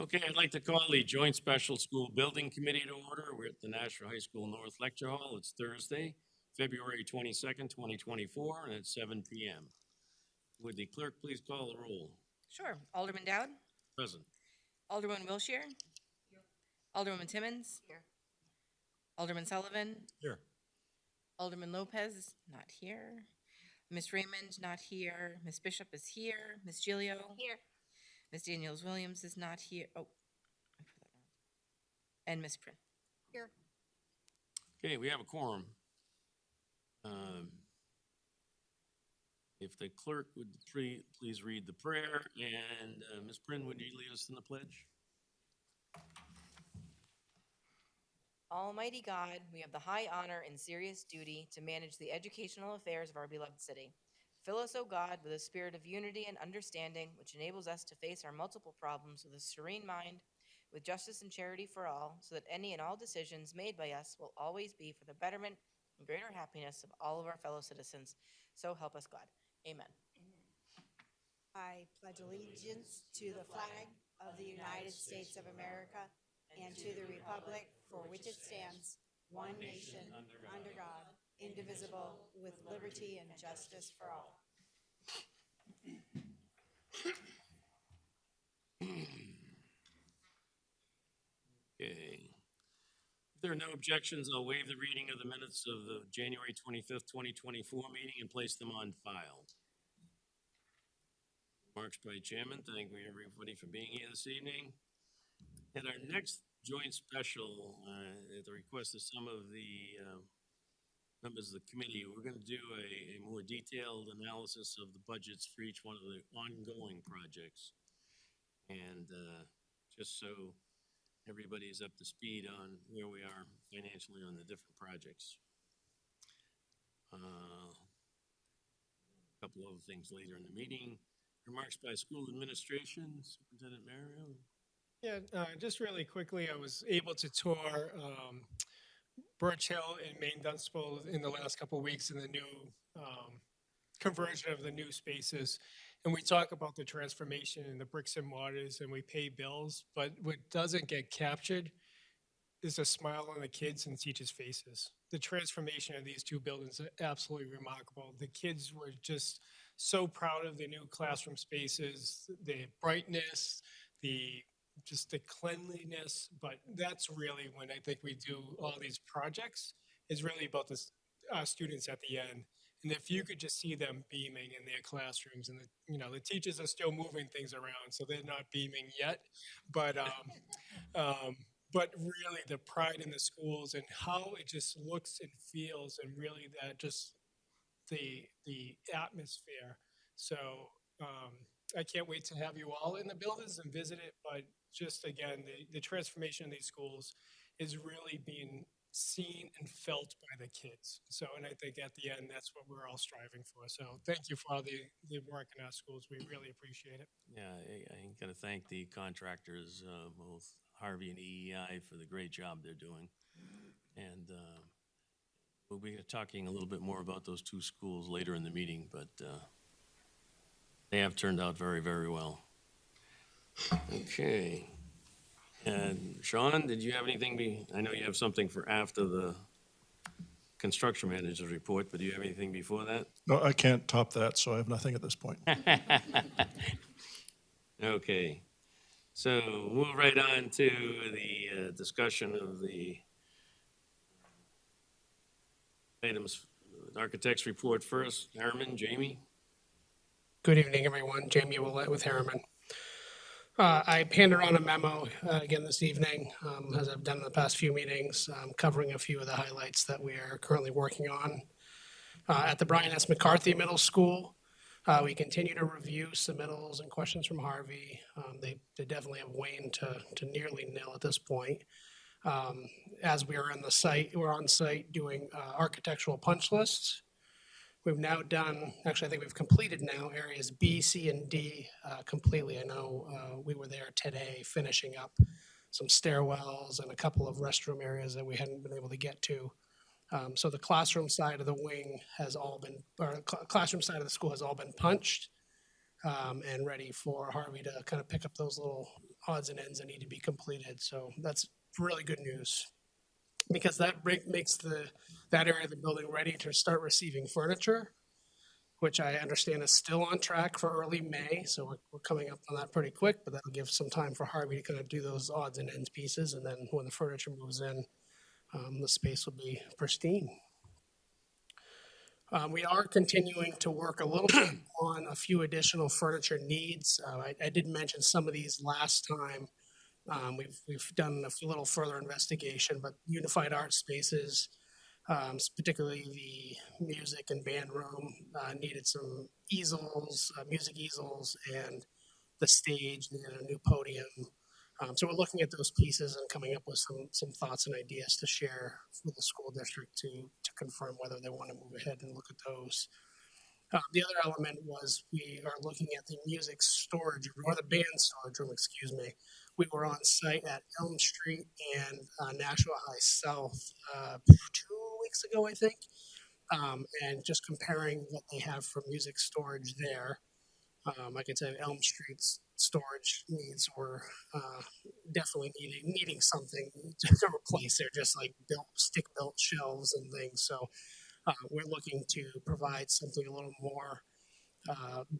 Okay, I'd like to call the Joint Special School Building Committee to order. We're at the Nashua High School North Lecture Hall. It's Thursday, February 22nd, 2024, and it's 7 p.m. Would the clerk please call the roll? Sure. Alderman Dowd, Present. Alderman Wilshire, Alderwoman Timmons, Here. Alderman Sullivan, Here. Alderman Lopez, not here. Miss Raymond, not here. Miss Bishop is here. Miss Gilio, Here. Miss Daniels Williams is not here. Oh, I put that wrong. And Miss Prin. Here. Okay, we have a quorum. If the clerk would please read the prayer, and Ms. Prin, would you lead us in the pledge? Almighty God, we have the high honor and serious duty to manage the educational affairs of our beloved city. Fill us, O God, with a spirit of unity and understanding, which enables us to face our multiple problems with a serene mind, with justice and charity for all, so that any and all decisions made by us will always be for the betterment and greater happiness of all of our fellow citizens. So help us God. Amen. I pledge allegiance to the flag of the United States of America and to the republic for which it stands, one nation, under God, indivisible, with liberty and justice for all. Okay. If there are no objections, I'll waive the reading of the minutes of the January 25th, 2024 meeting and place them on file. Remarks by Chairman. Thank you everybody for being here this evening. At our next joint special, at the request of some of the members of the committee, we're going to do a more detailed analysis of the budgets for each one of the ongoing projects. And just so everybody's up to speed on where we are financially on the different projects. A couple other things later in the meeting. Remarks by school administration, Superintendent Mario. Yeah, just really quickly, I was able to tour Birch Hill and Main Dunstable in the last couple of weeks in the new conversion of the new spaces. And we talk about the transformation and the bricks and mortars, and we pay bills, but what doesn't get captured is a smile on the kids and teachers' faces. The transformation of these two buildings are absolutely remarkable. The kids were just so proud of the new classroom spaces, the brightness, just the cleanliness, but that's really when I think we do all these projects, is really about our students at the end. And if you could just see them beaming in their classrooms, and the teachers are still moving things around, so they're not beaming yet, but really the pride in the schools and how it just looks and feels, and really that just the atmosphere. So I can't wait to have you all in the buildings and visit it, but just again, the transformation of these schools is really being seen and felt by the kids. So, and I think at the end, that's what we're all striving for. So thank you for all the work in our schools. We really appreciate it. Yeah, I got to thank the contractors, both Harvey and EEI, for the great job they're doing. And we'll be talking a little bit more about those two schools later in the meeting, but they have turned out very, very well. Okay. And Sean, did you have anything? I know you have something for after the construction manager's report, but do you have anything before that? No, I can't top that, so I have nothing at this point. Okay. So move right on to the discussion of the items. Architect's report first. Harriman, Jamie. Good evening, everyone. Jamie Willett with Harriman. I handed on a memo again this evening, as I've done in the past few meetings, covering a few of the highlights that we are currently working on. At the Brian S. McCarthy Middle School, we continue to review submittals and questions from Harvey. They definitely have waned to nearly nil at this point. As we are on site doing architectural punch lists. We've now done, actually, I think we've completed now areas B, C, and D completely. I know we were there today finishing up some stairwells and a couple of restroom areas that we hadn't been able to get to. So the classroom side of the wing has all been, or classroom side of the school has all been punched and ready for Harvey to kind of pick up those little odds and ends that need to be completed. So that's really good news because that makes that area of the building ready to start receiving furniture, which I understand is still on track for early May. So we're coming up on that pretty quick, but that'll give some time for Harvey to kind of do those odds and ends pieces. And then when the furniture moves in, the space will be pristine. We are continuing to work a little bit on a few additional furniture needs. I did mention some of these last time. We've done a little further investigation, but unified art spaces, particularly the music and band room, needed some easels, music easels, and the stage needed a new podium. So we're looking at those pieces and coming up with some thoughts and ideas to share with the school district to confirm whether they want to move ahead and look at those. The other element was we are looking at the music storage room, or the band storage room, excuse me. We were on site at Elm Street and Nashua High South 2 weeks ago, I think, and just comparing what they have for music storage there. I can tell you Elm Street's storage needs were definitely needing something to replace their just like stick-built shelves and things. So we're looking to provide something a little more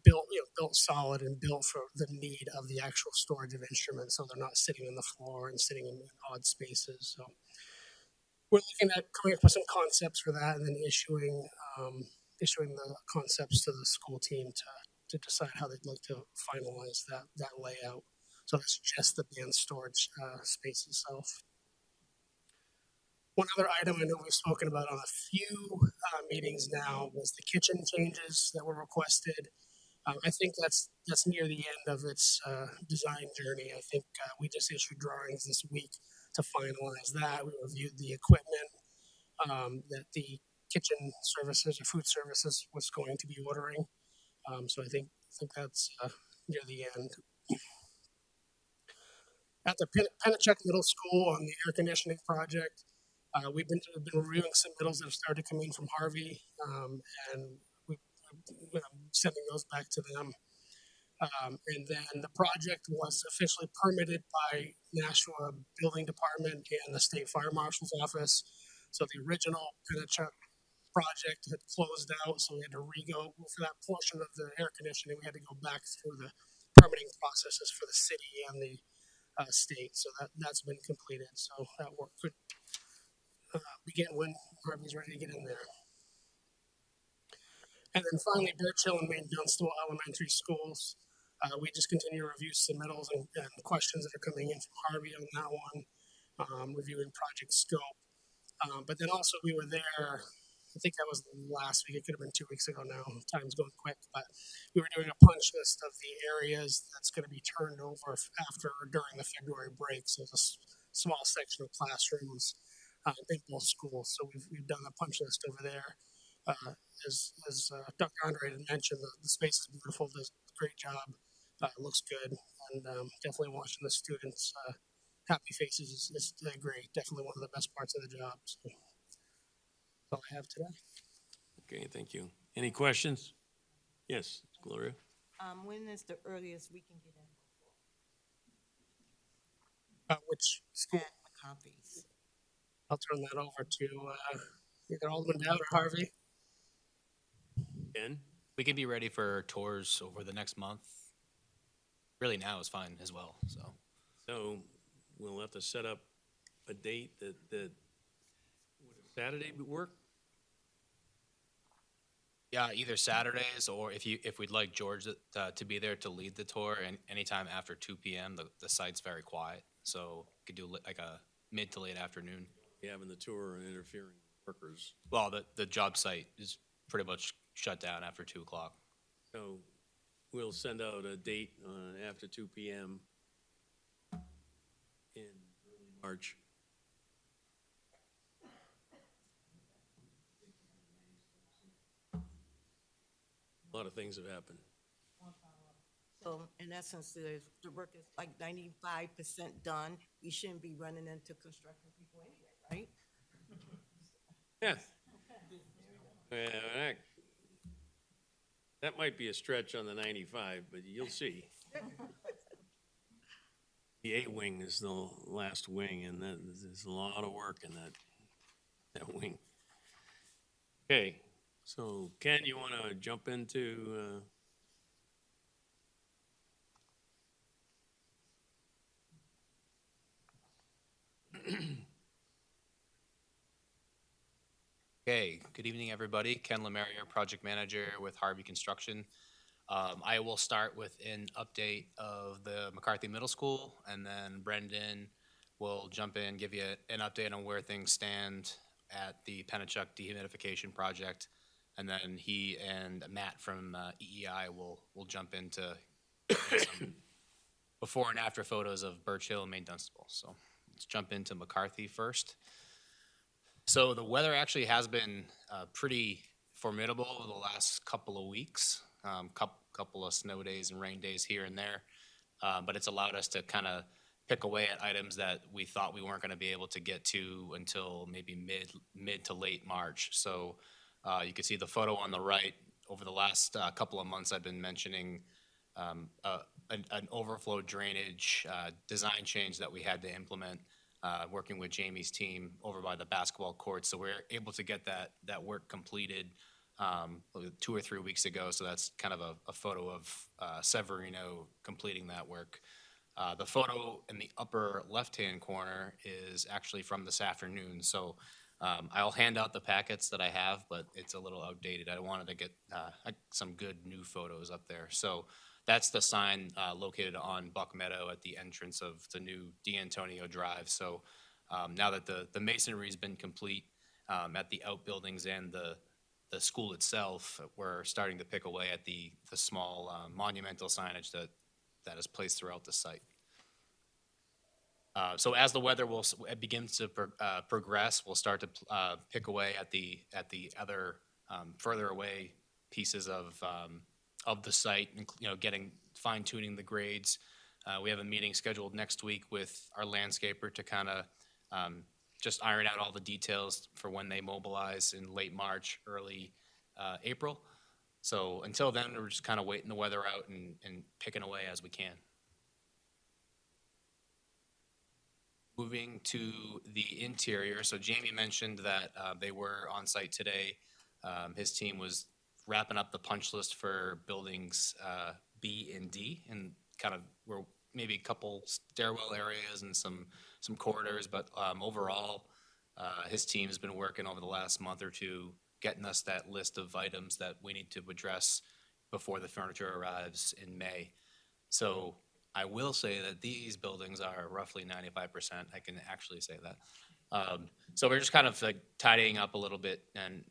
built solid and built for the need of the actual storage of instruments, so they're not sitting on the floor and sitting in odd spaces. So we're looking at coming up with some concepts for that, and then issuing the concepts to the school team to decide how they'd like to finalize that layout. So that's just the band storage space itself. One other item I know we've spoken about on a few meetings now was the kitchen changes that were requested. I think that's near the end of its design journey. I think we just issued drawings this week to finalize that. We reviewed the equipment that the kitchen services or food services was going to be ordering. So I think that's near the end. At the Pennachuck Middle School on the air conditioning project, we've been reviewing submittals that have started to come in from Harvey, and we're sending those back to them. And then the project was officially permitted by Nashua Building Department and the State Fire Marshal's Office. So the original Pennachuck project had closed out, so we had to re-go for that portion of the air conditioning. We had to go back through the permitting processes for the city and the state. So that's been completed. So that work could begin when Harvey's ready to get in there. And then finally, Birch Hill and Maine Dunstable Elementary Schools. We just continue to review submittals and questions that are coming in from Harvey on that one, reviewing project scope. But then also we were there, I think that was last week, it could have been 2 weeks ago now, time's going quick, but we were doing a punch list of the areas that's going to be turned over after or during the February break. So it's a small section of classrooms in both schools. So we've done a punch list over there. As Dr. Andre had mentioned, the space is beautiful, does a great job, looks good, and definitely watching the students' happy faces is great. Definitely one of the best parts of the job. So that's all I have today. Okay, thank you. Any questions? Yes, Gloria? When is the earliest we can get in Which school? copies? I'll turn that over to either Alderman Dowd or Harvey. Ken? We could be ready for tours over the next month. Really now is fine as well, so. So we'll have to set up a date that would Saturday work? Yeah, either Saturdays or if we'd like George to be there to lead the tour, and anytime after 2 p.m. The site's very quiet, so could do like a mid to late afternoon. Having the tour and interfering with workers. Well, the job site is pretty much shut down after 2 o'clock. So we'll send out a date after 2 p.m. in early March. A lot of things have happened. So in essence, the work is like 95% done. We shouldn't be running into construction people anyway, right? Yeah. Well, that might be a stretch on the 95, but you'll see. The A wing is the last wing, and there's a lot of work in that wing. Okay, so Ken, you want to jump into, Okay, good evening, everybody. Ken Lemarier, Project Manager with Harvey Construction. I will start with an update of the McCarthy Middle School, and then Brendan will jump in, give you an update on where things stand at the Pennachuck dehumidification project, and then he and Matt from EEI will jump into some before and after photos of Birch Hill and Maine Dunstable. So let's jump into McCarthy first. So the weather actually has been pretty formidable over the last couple of weeks. Couple of snow days and rain days here and there, but it's allowed us to kind of pick away at items that we thought we weren't going to be able to get to until maybe mid to late March. So you can see the photo on the right. Over the last couple of months, I've been mentioning an overflow drainage design change that we had to implement, working with Jamie's team over by the basketball court. So we're able to get that work completed 2 or 3 weeks ago. So that's kind of a photo of Severino completing that work. The photo in the upper left-hand corner is actually from this afternoon. So I'll hand out the packets that I have, but it's a little outdated. I wanted to get some good new photos up there. So that's the sign located on Buck Meadow at the entrance of the new D'Antonio Drive. So now that the masonry's been complete at the outbuildings and the school itself, we're starting to pick away at the small monumental signage that is placed throughout the site. So as the weather begins to progress, we'll start to pick away at the other further away pieces of the site, getting fine-tuning the grades. We have a meeting scheduled next week with our landscaper to kind of just iron out all the details for when they mobilize in late March, early April. So until then, we're just kind of waiting the weather out and picking away as we can. Moving to the interior, so Jamie mentioned that they were on site today. His team was wrapping up the punch list for buildings B and D, and kind of we're maybe a couple stairwell areas and some corridors, but overall, his team has been working over the last month or two, getting us that list of items that we need to address before the furniture arrives in May. So I will say that these buildings are roughly 95%. I can actually say that. So we're just kind of like tidying up a little bit and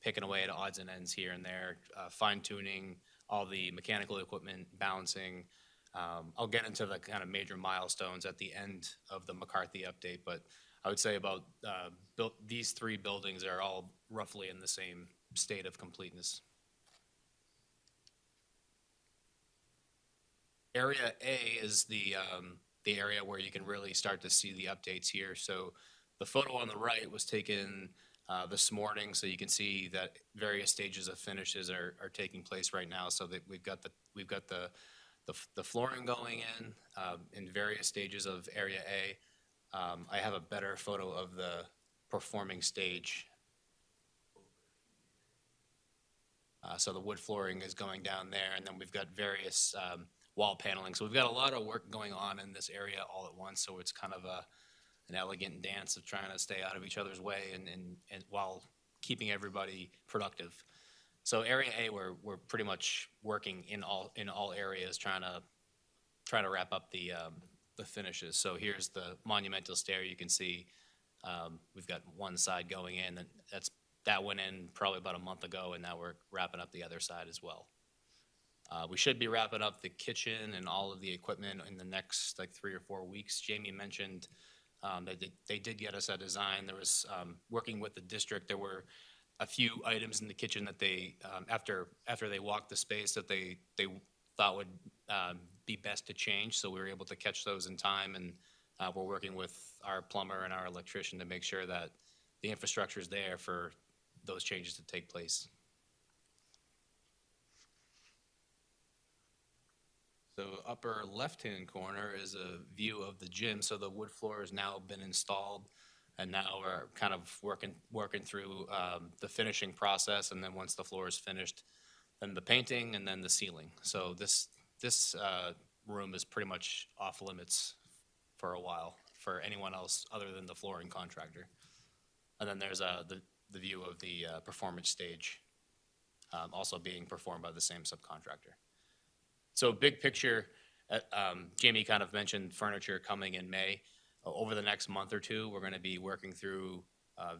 picking away at odds and ends here and there, fine-tuning all the mechanical equipment, balancing. I'll get into the kind of major milestones at the end of the McCarthy update, but I would say about these 3 buildings are all roughly in the same state of completeness. Area A is the area where you can really start to see the updates here. So the photo on the right was taken this morning, so you can see that various stages of finishes are taking place right now. So that we've got the flooring going in various stages of Area A. I have a better photo of the performing stage. So the wood flooring is going down there, and then we've got various wall paneling. So we've got a lot of work going on in this area all at once. So it's kind of an elegant dance of trying to stay out of each other's way and while keeping everybody productive. So Area A, we're pretty much working in all areas, trying to wrap up the finishes. So here's the monumental stair. You can see we've got one side going in, and that went in probably about a month ago, and now we're wrapping up the other side as well. We should be wrapping up the kitchen and all of the equipment in the next 3 or 4 weeks. Jamie mentioned that they did get us a design. There was working with the district. There were a few items in the kitchen that they after they walked the space that they thought would be best to change. So we were able to catch those in time, and we're working with our plumber and our electrician to make sure that the infrastructure is there for those changes to take place. The upper left-hand corner is a view of the gym. So the wood floor has now been installed, and now we're kind of working through the finishing process. And then once the floor is finished, then the painting, and then the ceiling. So this room is pretty much off limits for a while for anyone else other than the flooring contractor. And then there's the view of the performance stage, also being performed by the same subcontractor. So big picture, Jamie kind of mentioned furniture coming in May. Over the next month or two, we're going to be working through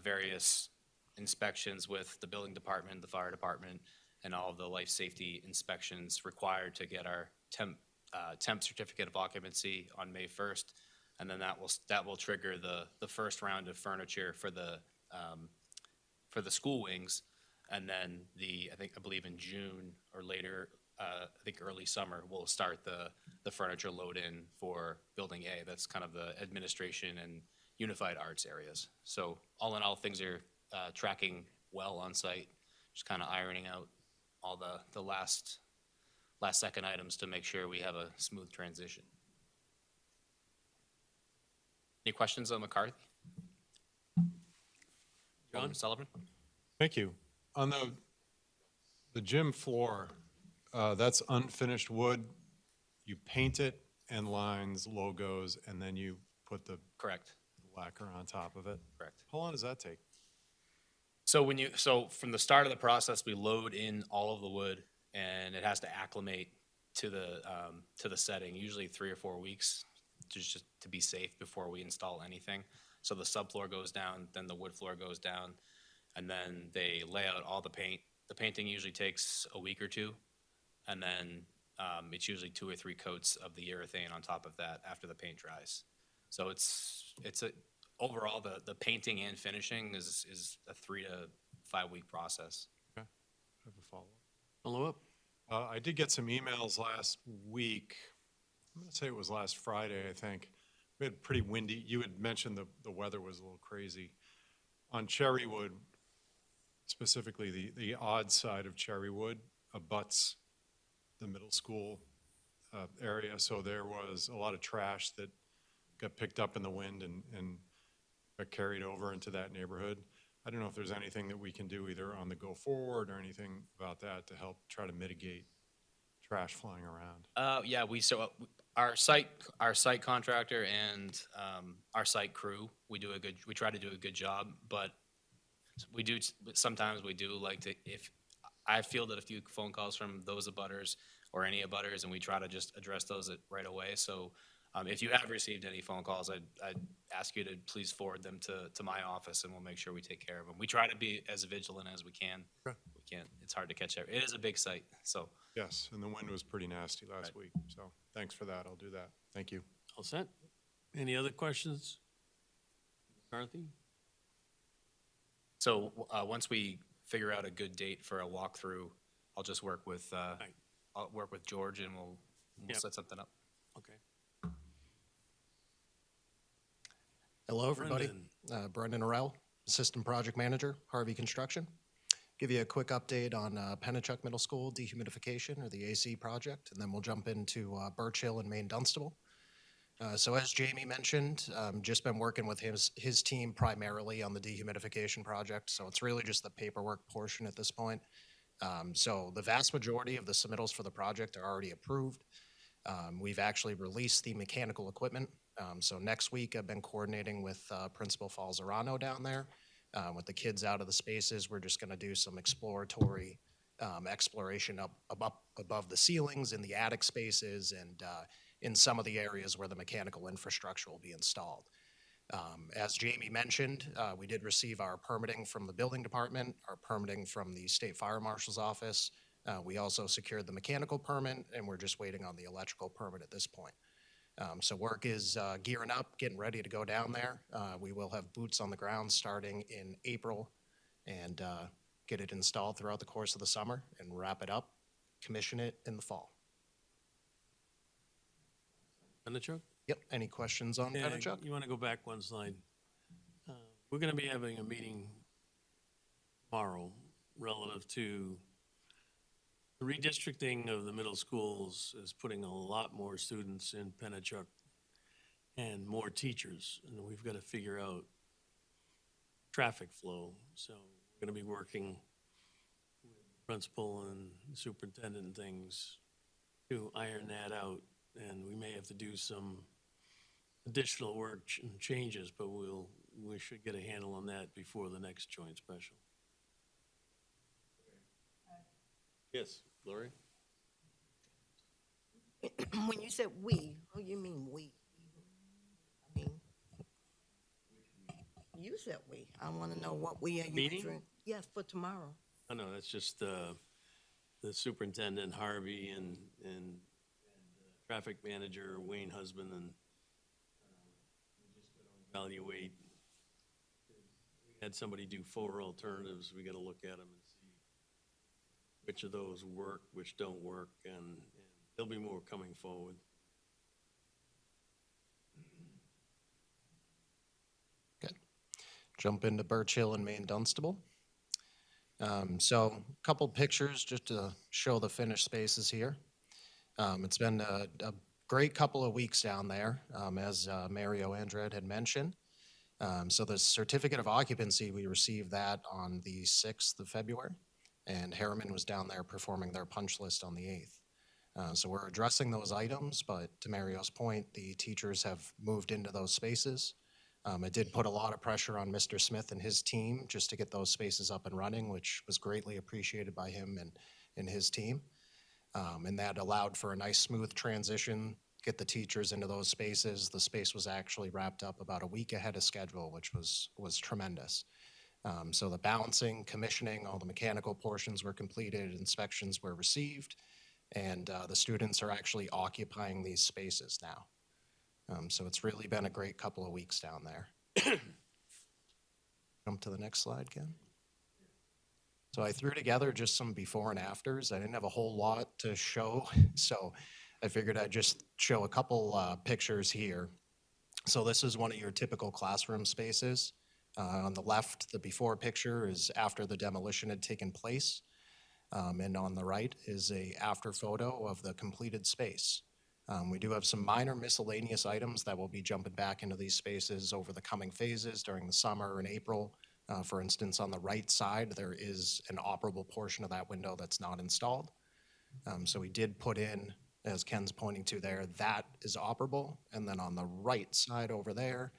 various inspections with the building department, the fire department, and all of the life safety inspections required to get our temp certificate of occupancy on May 1st. And then that will trigger the first round of furniture for the school wings. And then I believe in June or later, I think early summer, we'll start the furniture load in for Building A. That's kind of the administration and unified arts areas. So all in all, things are tracking well on site, just kind of ironing out all the last second items to make sure we have a smooth transition. Any questions on McCarthy? John? Sullivan? Thank you. On the gym floor, that's unfinished wood. You paint it and lines, logos, and then you put the Correct. lacquer on top of it. Correct. How long does that take? So from the start of the process, we load in all of the wood, and it has to acclimate to the setting, usually 3 or 4 weeks, just to be safe before we install anything. So the subfloor goes down, then the wood floor goes down, and then they lay out all the paint. The painting usually takes a week or two, and then it's usually 2 or 3 coats of the urethane on top of that after the paint dries. So it's overall the painting and finishing is a 3 to 5 week process. Okay. I have a follow-up. Follow-up? I did get some emails last week. I'm going to say it was last Friday, I think. We had pretty windy. You had mentioned the weather was a little crazy. On Cherrywood, specifically the odd side of Cherrywood abuts the middle school area. So there was a lot of trash that got picked up in the wind and got carried over into that neighborhood. I don't know if there's anything that we can do either on the go forward or anything about that to help try to mitigate trash flying around. Yeah, our site contractor and our site crew, we try to do a good job, but sometimes we do like to, if I fielded a few phone calls from those abutters or any abutters, and we try to just address those right away. So if you have received any phone calls, I'd ask you to please forward them to my office, and we'll make sure we take care of them. We try to be as vigilant as we can. Okay. It's hard to catch everything. It is a big site, so. Yes, and the wind was pretty nasty last week, so thanks for that. I'll do that. Thank you. All set? Any other questions? McCarthy? So once we figure out a good date for a walkthrough, I'll just work with George, and we'll Yep. set something up. Okay. Hello, everybody. Brendan. Brendan Orell, Assistant Project Manager, Harvey Construction. Give you a quick update on Pennachuck Middle School dehumidification, or the AC project, and then we'll jump into Birch Hill and Maine Dunstable. So as Jamie mentioned, just been working with his team primarily on the dehumidification project, so it's really just the paperwork portion at this point. So the vast majority of the submittals for the project are already approved. We've actually released the mechanical equipment. So next week, I've been coordinating with Principal Falzerano down there. With the kids out of the spaces, we're just going to do some exploratory exploration up above the ceilings in the attic spaces and in some of the areas where the mechanical infrastructure will be installed. As Jamie mentioned, we did receive our permitting from the building department, our permitting from the state fire marshal's office. We also secured the mechanical permit, and we're just waiting on the electrical permit at this point. So work is gearing up, getting ready to go down there. We will have boots on the ground starting in April and get it installed throughout the course of the summer and wrap it up, commission it in the fall. Pennachuck? Yep, any questions on Yeah, Pennachuck? you want to go back one slide? We're going to be having a meeting tomorrow relative to The redistricting of the middle schools is putting a lot more students in Pennachuck and more teachers, and we've got to figure out traffic flow. So we're going to be working with principal and superintendent and things to iron that out, and we may have to do some additional work and changes, but we should get a handle on that before the next joint special. Yes, Lori? When you said we, who you mean we? I mean, you said we. I want to know what we are you Meeting? referring- Yes, for tomorrow. Oh, no, that's just the superintendent, Harvey, and traffic manager, Wayne Husband, and we just gotta evaluate. We had somebody do 4 alternatives. We got to look at them and see which of those work, which don't work, and there'll be more coming forward. Good. Jump into Birch Hill and Main Dunstable. So a couple pictures just to show the finished spaces here. It's been a great couple of weeks down there, as Mario Andrade had mentioned. So the certificate of occupancy, we received that on the 6th of February, and Harriman was down there performing their punch list on the 8th. So we're addressing those items, but to Mario's point, the teachers have moved into those spaces. It did put a lot of pressure on Mr. Smith and his team just to get those spaces up and running, which was greatly appreciated by him and his team. And that allowed for a nice smooth transition, get the teachers into those spaces. The space was actually wrapped up about a week ahead of schedule, which was tremendous. So the balancing, commissioning, all the mechanical portions were completed, inspections were received, and the students are actually occupying these spaces now. So it's really been a great couple of weeks down there. Jump to the next slide, Ken. So I threw together just some before and afters. I didn't have a whole lot to show, so I figured I'd just show a couple pictures here. So this is one of your typical classroom spaces. On the left, the before picture is after the demolition had taken place. And on the right is a after photo of the completed space. We do have some minor miscellaneous items that will be jumping back into these spaces over the coming phases during the summer and April. For instance, on the right side, there is an operable portion of that window that's not installed. So we did put in, as Ken's pointing to there, that is operable. And then on the right side over there,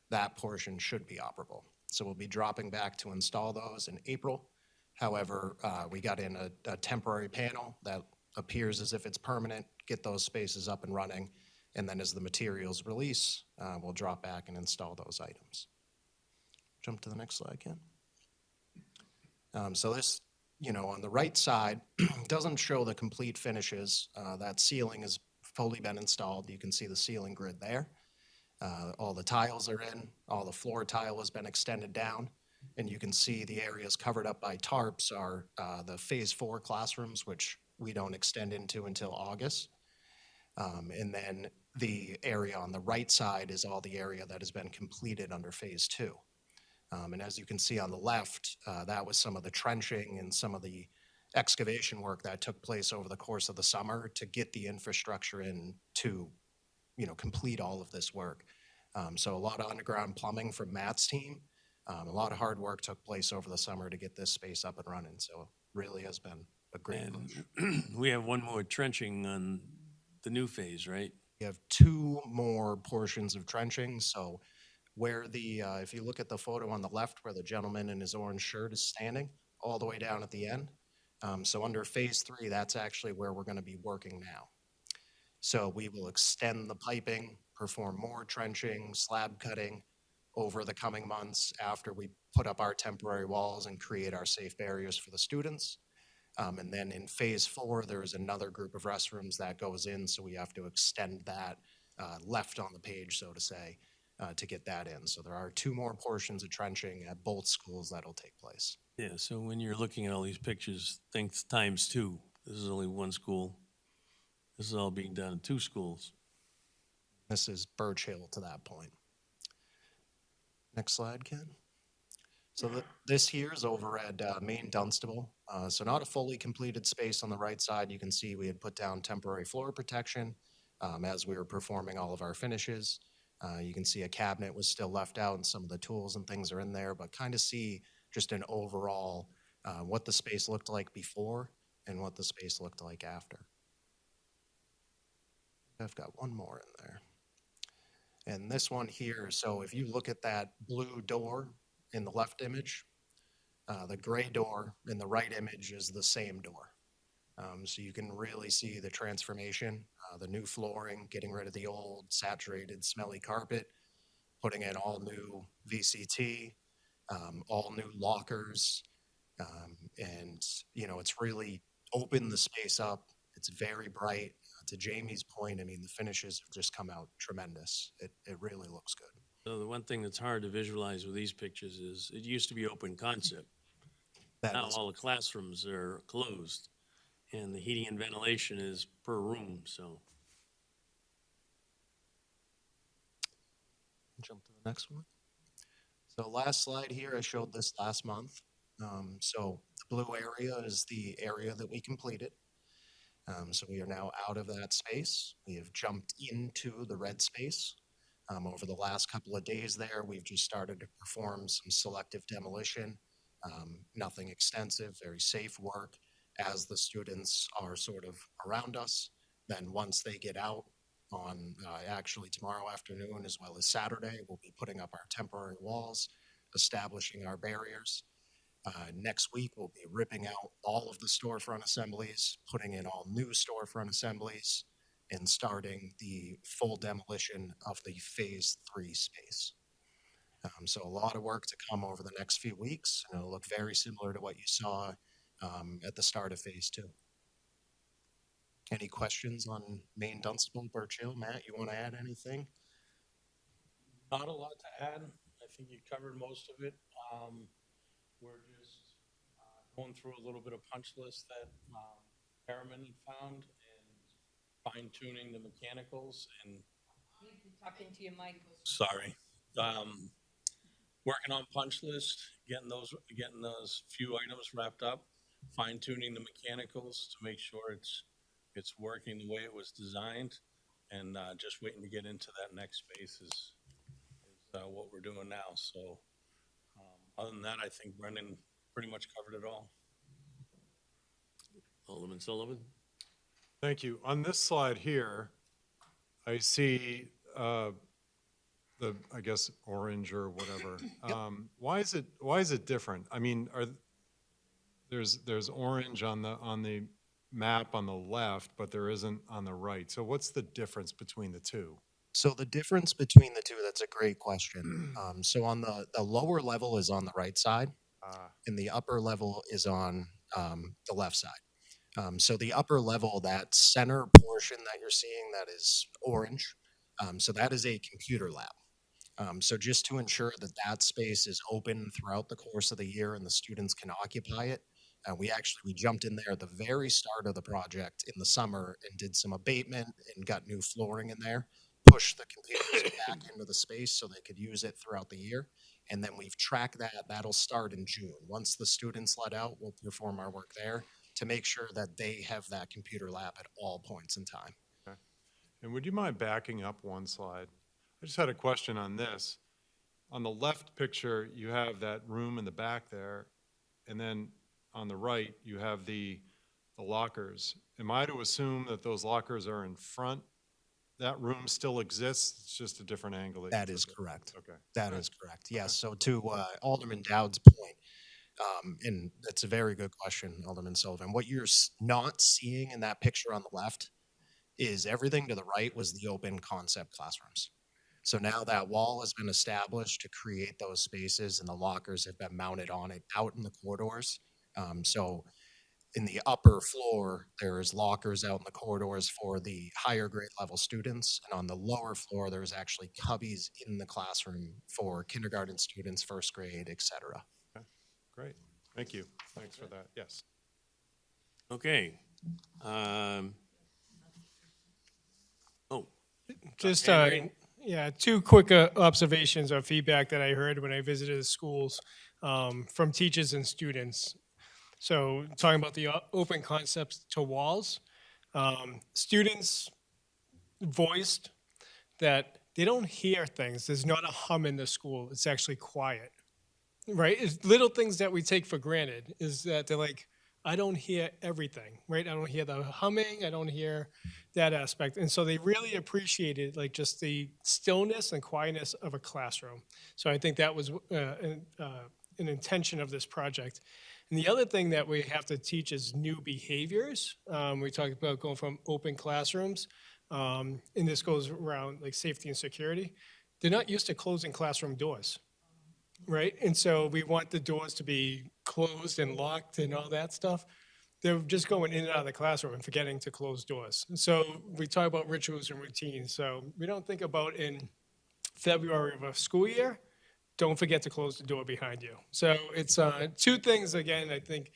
that portion should be operable. So we'll be dropping back to install those in April. However, we got in a temporary panel that appears as if it's permanent, get those spaces up and running, and then as the materials release, we'll drop back and install those items. Jump to the next slide, Ken. So this, on the right side, doesn't show the complete finishes. That ceiling has fully been installed. You can see the ceiling grid there. All the tiles are in, all the floor tile has been extended down, and you can see the areas covered up by tarps are the phase 4 classrooms, which we don't extend into until August. And then the area on the right side is all the area that has been completed under phase 2. And as you can see on the left, that was some of the trenching and some of the excavation work that took place over the course of the summer to get the infrastructure in to, complete all of this work. So a lot of underground plumbing from Matt's team. A lot of hard work took place over the summer to get this space up and running. So it really has been a great push. We have one more trenching on the new phase, right? We have 2 more portions of trenching. So where if you look at the photo on the left where the gentleman in his orange shirt is standing, all the way down at the end. So under phase 3, that's actually where we're going to be working now. So we will extend the piping, perform more trenching, slab cutting over the coming months after we put up our temporary walls and create our safe barriers for the students. And then in phase 4, there is another group of restrooms that goes in, so we have to extend that left on the page, so to say, to get that in. So there are 2 more portions of trenching at both schools that'll take place. Yeah, so when you're looking at all these pictures, think times 2. This is only 1 school. This is all being done in 2 schools. This is Birch Hill to that point. Next slide, Ken. So this here is over at Main Dunstable. So not a fully completed space on the right side. You can see we had put down temporary floor protection as we were performing all of our finishes. You can see a cabinet was still left out and some of the tools and things are in there, but kind of see just an overall what the space looked like before and what the space looked like after. I've got one more in there. And this one here, so if you look at that blue door in the left image, the gray door in the right image is the same door. So you can really see the transformation, the new flooring, getting rid of the old saturated, smelly carpet, putting in all new VCT, all new lockers. And, you know, it's really opened the space up. It's very bright. To Jamie's point, I mean, the finishes have just come out tremendous. It really looks good. So the one thing that's hard to visualize with these pictures is it used to be open concept. That Now is, all the classrooms are closed and the heating and ventilation is per room, so. jump to the next one. So last slide here, I showed this last month. So the blue area is the area that we completed. So we are now out of that space. We have jumped into the red space. Over the last couple of days there, we've just started to perform some selective demolition. Nothing extensive, very safe work as the students are sort of around us. Then once they get out on actually tomorrow afternoon as well as Saturday, we'll be putting up our temporary walls, establishing our barriers. Next week, we'll be ripping out all of the storefront assemblies, putting in all new storefront assemblies, and starting the full demolition of the Phase 3 space. So a lot of work to come over the next few weeks, and it'll look very similar to what you saw at the start of Phase 2. Any questions on Main Dunstable, Birch Hill? Matt, you want to add anything? Not a lot to add. I think you covered most of it. We're just going through a little bit of punch list that Harriman had found and fine tuning the mechanicals and. Talking to your mic. Sorry. Working on punch list, getting those few items wrapped up, fine tuning the mechanicals to make sure it's working the way it was designed, and just waiting to get into that next space is what we're doing now. So other than that, I think Brendan pretty much covered it all. Alderman Sullivan? Thank you. On this slide here, I see I guess, orange or whatever. Why is it different? I mean, there's orange on the map on the left, but there isn't on the right. So what's the difference between the two? So the difference between the two, that's a great question. So on the lower level is on the right side, and the upper level is on the left side. So the upper level, that center portion that you're seeing that is orange, so that is a computer lab. So just to ensure that that space is open throughout the course of the year and the students can occupy it, we jumped in there at the very start of the project in the summer and did some abatement and got new flooring in there, pushed the computers back into the space so they could use it throughout the year. And then we've tracked that. That'll start in June. Once the students let out, we'll perform our work there to make sure that they have that computer lab at all points in time. Okay. And would you mind backing up one slide? I just had a question on this. On the left picture, you have that room in the back there, and then on the right, you have the lockers. Am I to assume that those lockers are in front? That room still exists, it's just a different angle? That is correct. Okay. That is correct. Yes. So to Alderman Dowd's point, and that's a very good question, Alderman Sullivan. What you're not seeing in that picture on the left is everything to the right was the open concept classrooms. So now that wall has been established to create those spaces and the lockers have been mounted on it out in the corridors. So in the upper floor, there's lockers out in the corridors for the higher grade level students. And on the lower floor, there's actually cubbies in the classroom for kindergarten students, first grade, et cetera. Okay. Great. Thank you. Thanks for that. Yes. Okay. Just, Henry? Yeah, two quick observations or feedback that I heard when I visited the schools from teachers and students. So talking about the open concepts to walls, students voiced that they don't hear things. There's not a hum in the school. It's actually quiet, right? It's little things that we take for granted is that they're like, I don't hear everything, right? I don't hear the humming. I don't hear that aspect. And so they really appreciated like just the stillness and quietness of a classroom. So I think that was an intention of this project. And the other thing that we have to teach is new behaviors. We talked about going from open classrooms, and this goes around like safety and security. They're not used to closing classroom doors, right? And so we want the doors to be closed and locked and all that stuff. They're just going in and out of the classroom and forgetting to close doors. So we talk about rituals and routines. So we don't think about in February of a school year, don't forget to close the door behind you. So it's two things, again, I think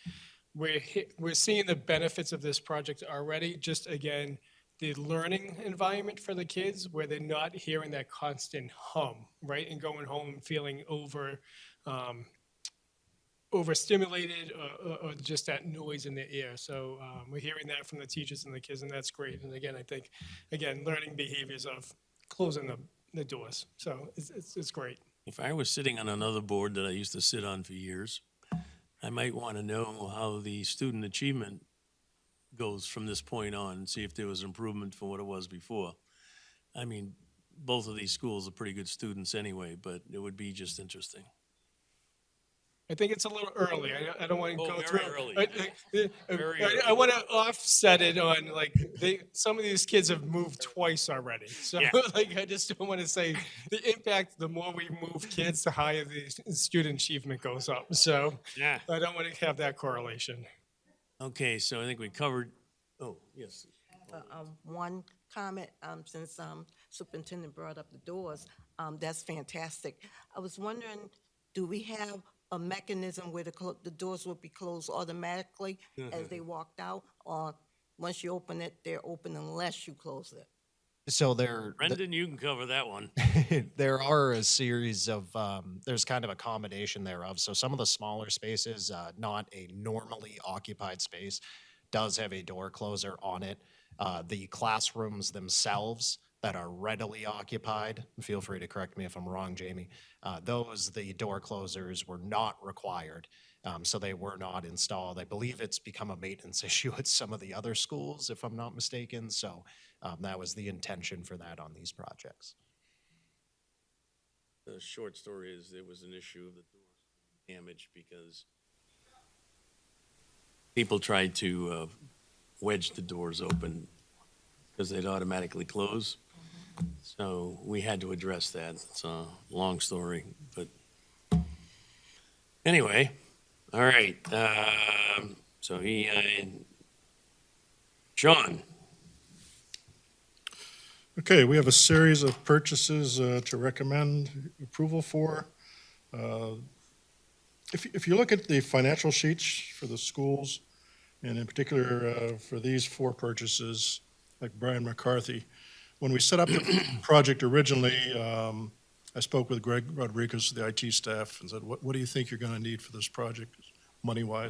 we're seeing the benefits of this project already. Just again, the learning environment for the kids where they're not hearing that constant hum, right? And going home feeling overstimulated or just that noise in their ear. So we're hearing that from the teachers and the kids, and that's great. And again, I think, again, learning behaviors of closing the doors. So it's great. If I was sitting on another board that I used to sit on for years, I might want to know how the student achievement goes from this point on and see if there was improvement from what it was before. I mean, both of these schools are pretty good students anyway, but it would be just interesting. I think it's a little early. I don't want to Oh, go very through. early. I, early. I want to offset it on like some of these kids have moved twice already. So Yeah. like I just don't want to say the impact. The more we move kids, the higher the student achievement goes up. So Yeah. I don't want to have that correlation. Okay, so I think we covered, oh, yes. One comment, since Superintendent brought up the doors, that's fantastic. I was wondering, do we have a mechanism where the doors will be closed automatically as they walked out? Or once you open it, they're open unless you close it? So Brendan, you can cover that one. there are a series of there's kind of a combination thereof. So some of the smaller spaces, not a normally occupied space, does have a door closer on it. The classrooms themselves that are readily occupied, feel free to correct me if I'm wrong, Jamie, the door closers were not required. So they were not installed. I believe it's become a maintenance issue at some of the other schools, if I'm not mistaken. So that was the intention for that on these projects. The short story is there was an issue of the doors damaged because people tried to wedge the doors open because they'd automatically close. So we had to address that. It's a long story, but anyway, all right. So Sean. Okay, we have a series of purchases to recommend approval for. If you look at the financial sheets for the schools, and in particular for these four purchases, like Brian McCarthy, when we set up the project originally, I spoke with Greg Rodriguez, the IT staff, and said, what do you think you're going to need for this project, money-wise?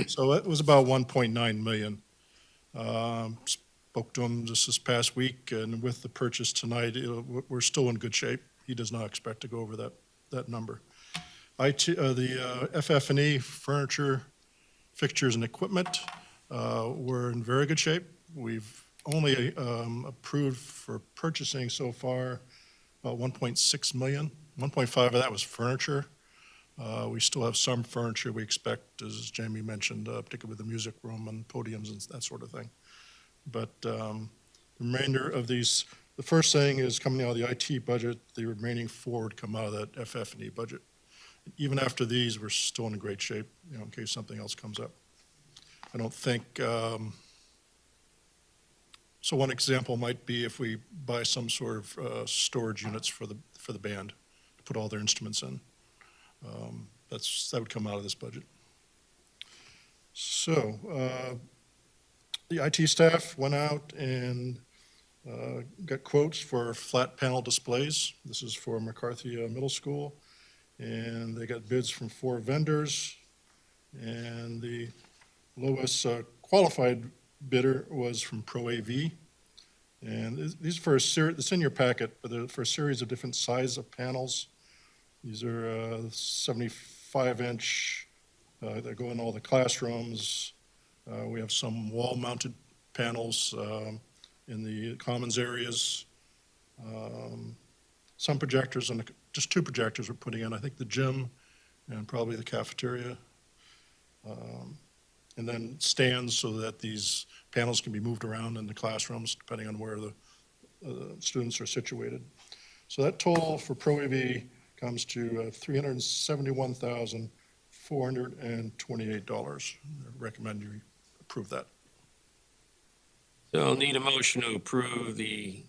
So it was about 1.9 million. Spoke to him just this past week, and with the purchase tonight, we're still in good shape. He does not expect to go over that number. The FF&E, furniture, fixtures, and equipment, we're in very good shape. We've only approved for purchasing so far about 1.6 million. 1.5 of that was furniture. We still have some furniture we expect, as Jamie mentioned, particularly with the music room and podiums and that sort of thing. But the remainder of these, the first thing is coming out of the IT budget. The remaining four would come out of that FF&E budget. Even after these, we're still in great shape, in case something else comes up. I don't think, so one example might be if we buy some sort of storage units for the band to put all their instruments in. That would come out of this budget. So the IT staff went out and Got quotes for flat panel displays. This is for McCarthy Middle School. And they got bids from 4 vendors. And the lowest qualified bidder was from Pro AV. And these for a series, it's in your packet, but they're for a series of different size of panels. These are 75-inch, that go in all the classrooms. We have some wall-mounted panels in the commons areas. Some projectors, and just 2 projectors we're putting in, I think the gym and probably the cafeteria. And then stands so that these panels can be moved around in the classrooms depending on where the students are situated. So that total for Pro AV comes to $371,428. I recommend you approve that. So I'll need a motion to approve the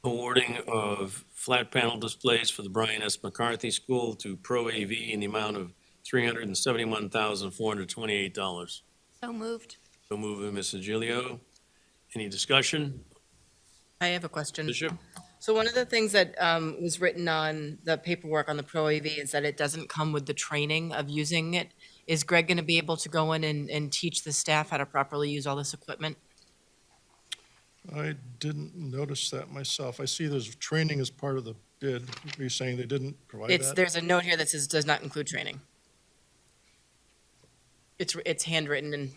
awarding of flat panel displays for the Brian S. McCarthy School to Pro AV in the amount of $371,428. So moved. So moved by Mrs. Gilio. Any discussion? I have a question. Bishop? So one of the things that was written on the paperwork on the Pro AV is that it doesn't come with the training of using it. Is Greg going to be able to go in and teach the staff how to properly use all this equipment? I didn't notice that myself. I see there's training as part of the bid. Are you saying they didn't provide that? There's a note here that says does not include training. It's handwritten and,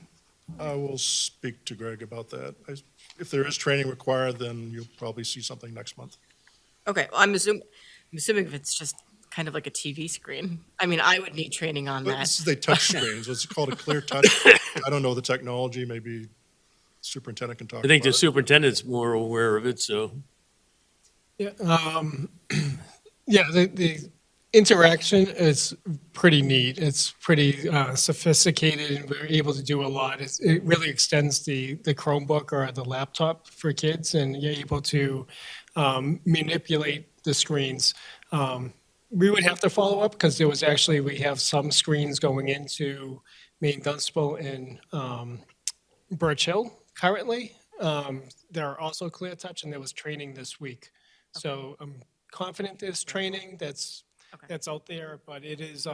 I will speak to Greg about that. If there is training required, then you'll probably see something next month. okay, well, I'm assuming if it's just kind of like a TV screen. I mean, I would need training on But that. this is a touch screen, so it's called a clear touch. I don't know the technology, maybe superintendent can talk I think about the it. superintendent's more aware of it, so. Yeah, yeah, the interaction is pretty neat. It's pretty sophisticated, and we're able to do a lot. It really extends the Chromebook or the laptop for kids, and you're able to manipulate the screens. We would have to follow up because we have some screens going into Maine Dunstable and Birch Hill currently. There are also Clear Touch, and there was training this week. So I'm confident there's training that's out there, but it is,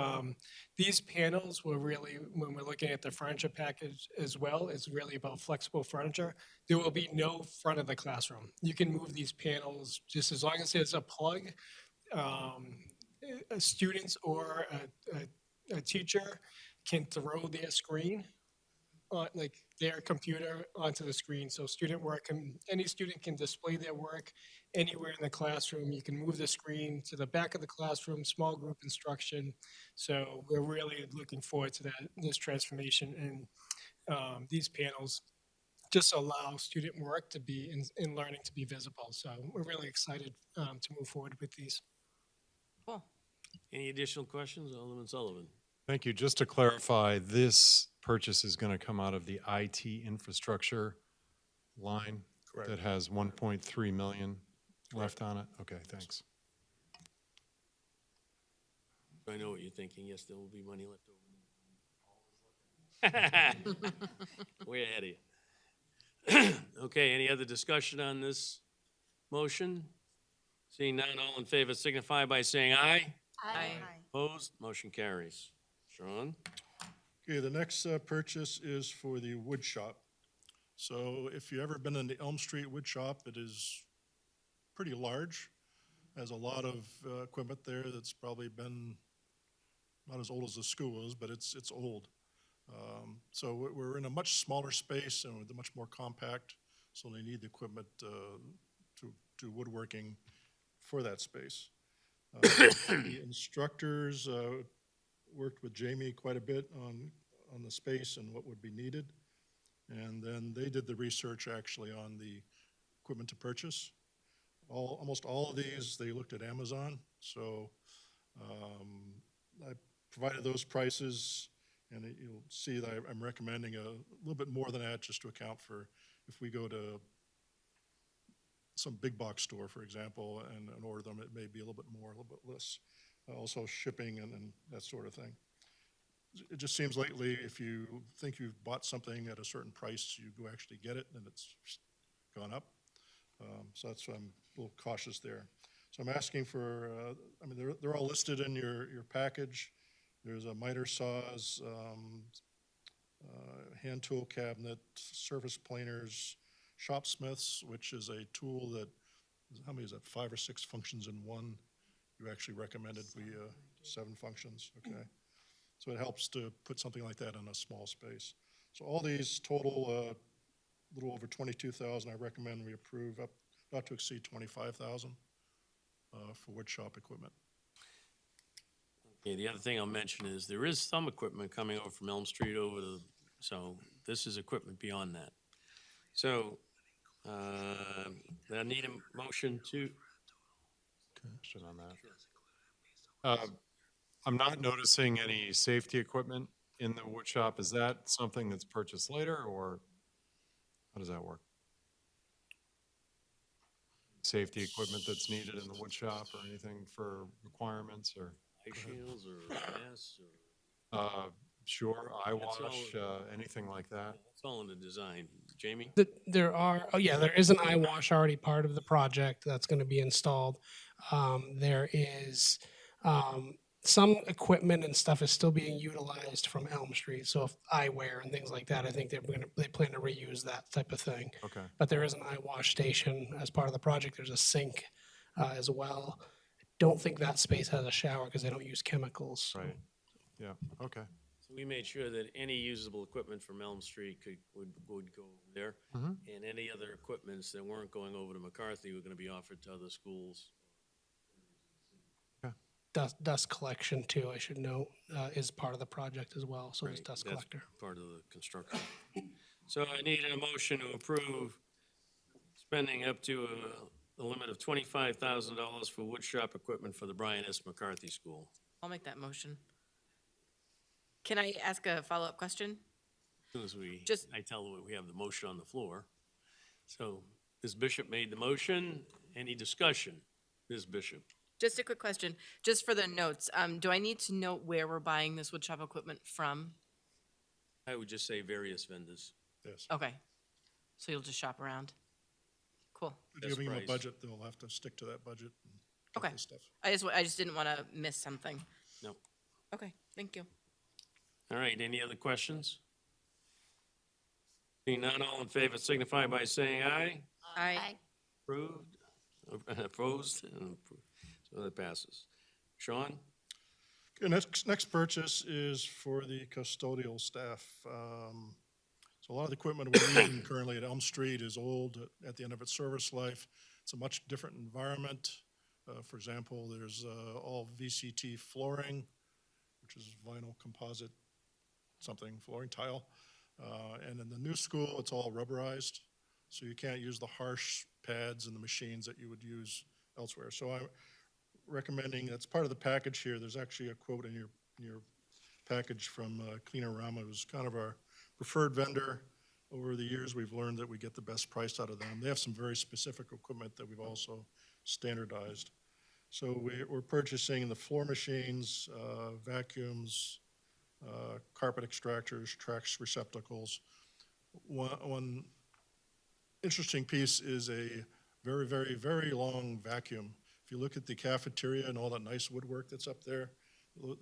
these panels were really, when we're looking at the furniture package as well, it's really about flexible furniture. There will be no front of the classroom. You can move these panels just as long as there's a plug. Students or a teacher can throw their screen on, like their computer onto the screen. So any student can display their work anywhere in the classroom. You can move the screen to the back of the classroom, small group instruction. So we're really looking forward to this transformation, and these panels just allow student work to be in learning to be visible. So we're really excited to move forward with these. Cool. Any additional questions, Alderman Sullivan? Thank you. Just to clarify, this purchase is going to come out of the IT infrastructure line Correct. that has 1.3 million left on it? Okay, thanks. I know what you're thinking. Yes, there will be money left over. Way ahead of you. Okay, any other discussion on this motion? Seeing none, all in favor signify by saying aye. Aye. Opposed? Motion carries. Sean? Okay, the next purchase is for the wood shop. So if you've ever been in the Elm Street wood shop, it is pretty large. Has a lot of equipment there that's probably been not as old as the school is, but it's old. So we're in a much smaller space and with a much more compact, so they need the equipment to do woodworking for that space. The instructors worked with Jamie quite a bit on the space and what would be needed. And then they did the research actually on the equipment to purchase. Almost all of these, they looked at Amazon. So I provided those prices, and you'll see that I'm recommending a little bit more than that just to account for if we go to some big box store, for example, and order them, it may be a little bit more, a little bit less. Also shipping and that sort of thing. It just seems lately, if you think you've bought something at a certain price, you go actually get it, and it's gone up. So that's why I'm a little cautious there. So I'm asking for, I mean, they're all listed in your package. There's a miter saws, hand tool cabinet, surface planers, shopsmiths, which is a tool that, how many is that, 5 or 6 functions in one? You actually recommended 7 functions, okay. So it helps to put something like that in a small space. So all these total, a little over 22,000, I recommend we approve up, not to exceed 25,000 for wood shop equipment. Okay, the other thing I'll mention is there is some equipment coming over from Elm Street over the, so this is equipment beyond that. So, I need a motion to, Question on that. I'm not noticing any safety equipment in the wood shop. Is that something that's purchased later, or how does that work? Safety equipment that's needed in the wood shop or anything for requirements or? ice shields or masks or, Sure, eye That's wash, all- anything like that. it's all in the design. Jamie? There are, oh yeah, there is an eye wash already part of the project that's going to be installed. There is some equipment and stuff is still being utilized from Elm Street. So if eyewear and things like that, I think they plan to reuse that type of thing. Okay, But there is an eye wash station as part of the project. There's a sink as well. Don't think that space has a shower because they don't use chemicals. right. Yeah, okay. So we made sure that any usable equipment from Elm Street would go there. Mhm. And any other equipments that weren't going over to McCarthy were gonna be offered to other schools. Dust collection too, I should note, is part of the project as well. So it's Right, dust that's collector. Part of the construction. So I need a motion to approve spending up to a limit of $25,000 for wood shop equipment for the Brian S. McCarthy School. I'll make that motion. Can I ask a follow-up question? As soon as I tell them we have the motion on the floor. So Ms. Bishop made the motion. Any discussion? Ms. Bishop? Just a quick question, just for the notes. Do I need to note where we're buying this wood shop equipment from? I would just say various vendors. Yes. Okay. So you'll just shop around? Cool. Giving them a price. budget, they'll have to stick to that budget and get Okay. the stuff. I just didn't want to miss something. No. Okay, thank you. All right, any other questions? Seeing none, all in favor signify by saying aye. Aye. Approved, opposed, and approved. So that passes. Sean? Okay, next purchase is for the custodial staff. So a lot of the equipment we're using currently at Elm Street is old, at the end of its service life. It's a much different environment. For example, there's all VCT flooring, which is vinyl composite flooring tile. And in the new school, it's all rubberized, so you can't use the harsh pads and the machines that you would use elsewhere. So I'm recommending, that's part of the package here, there's actually a quote in your package from Cleanorama, who's kind of our preferred vendor. Over the years, we've learned that we get the best price out of them. They have some very specific equipment that we've also standardized. So we're purchasing the floor machines, vacuums, carpet extractors, trash receptacles. One interesting piece is a very, very, very long vacuum. If you look at the cafeteria and all that nice woodwork that's up there,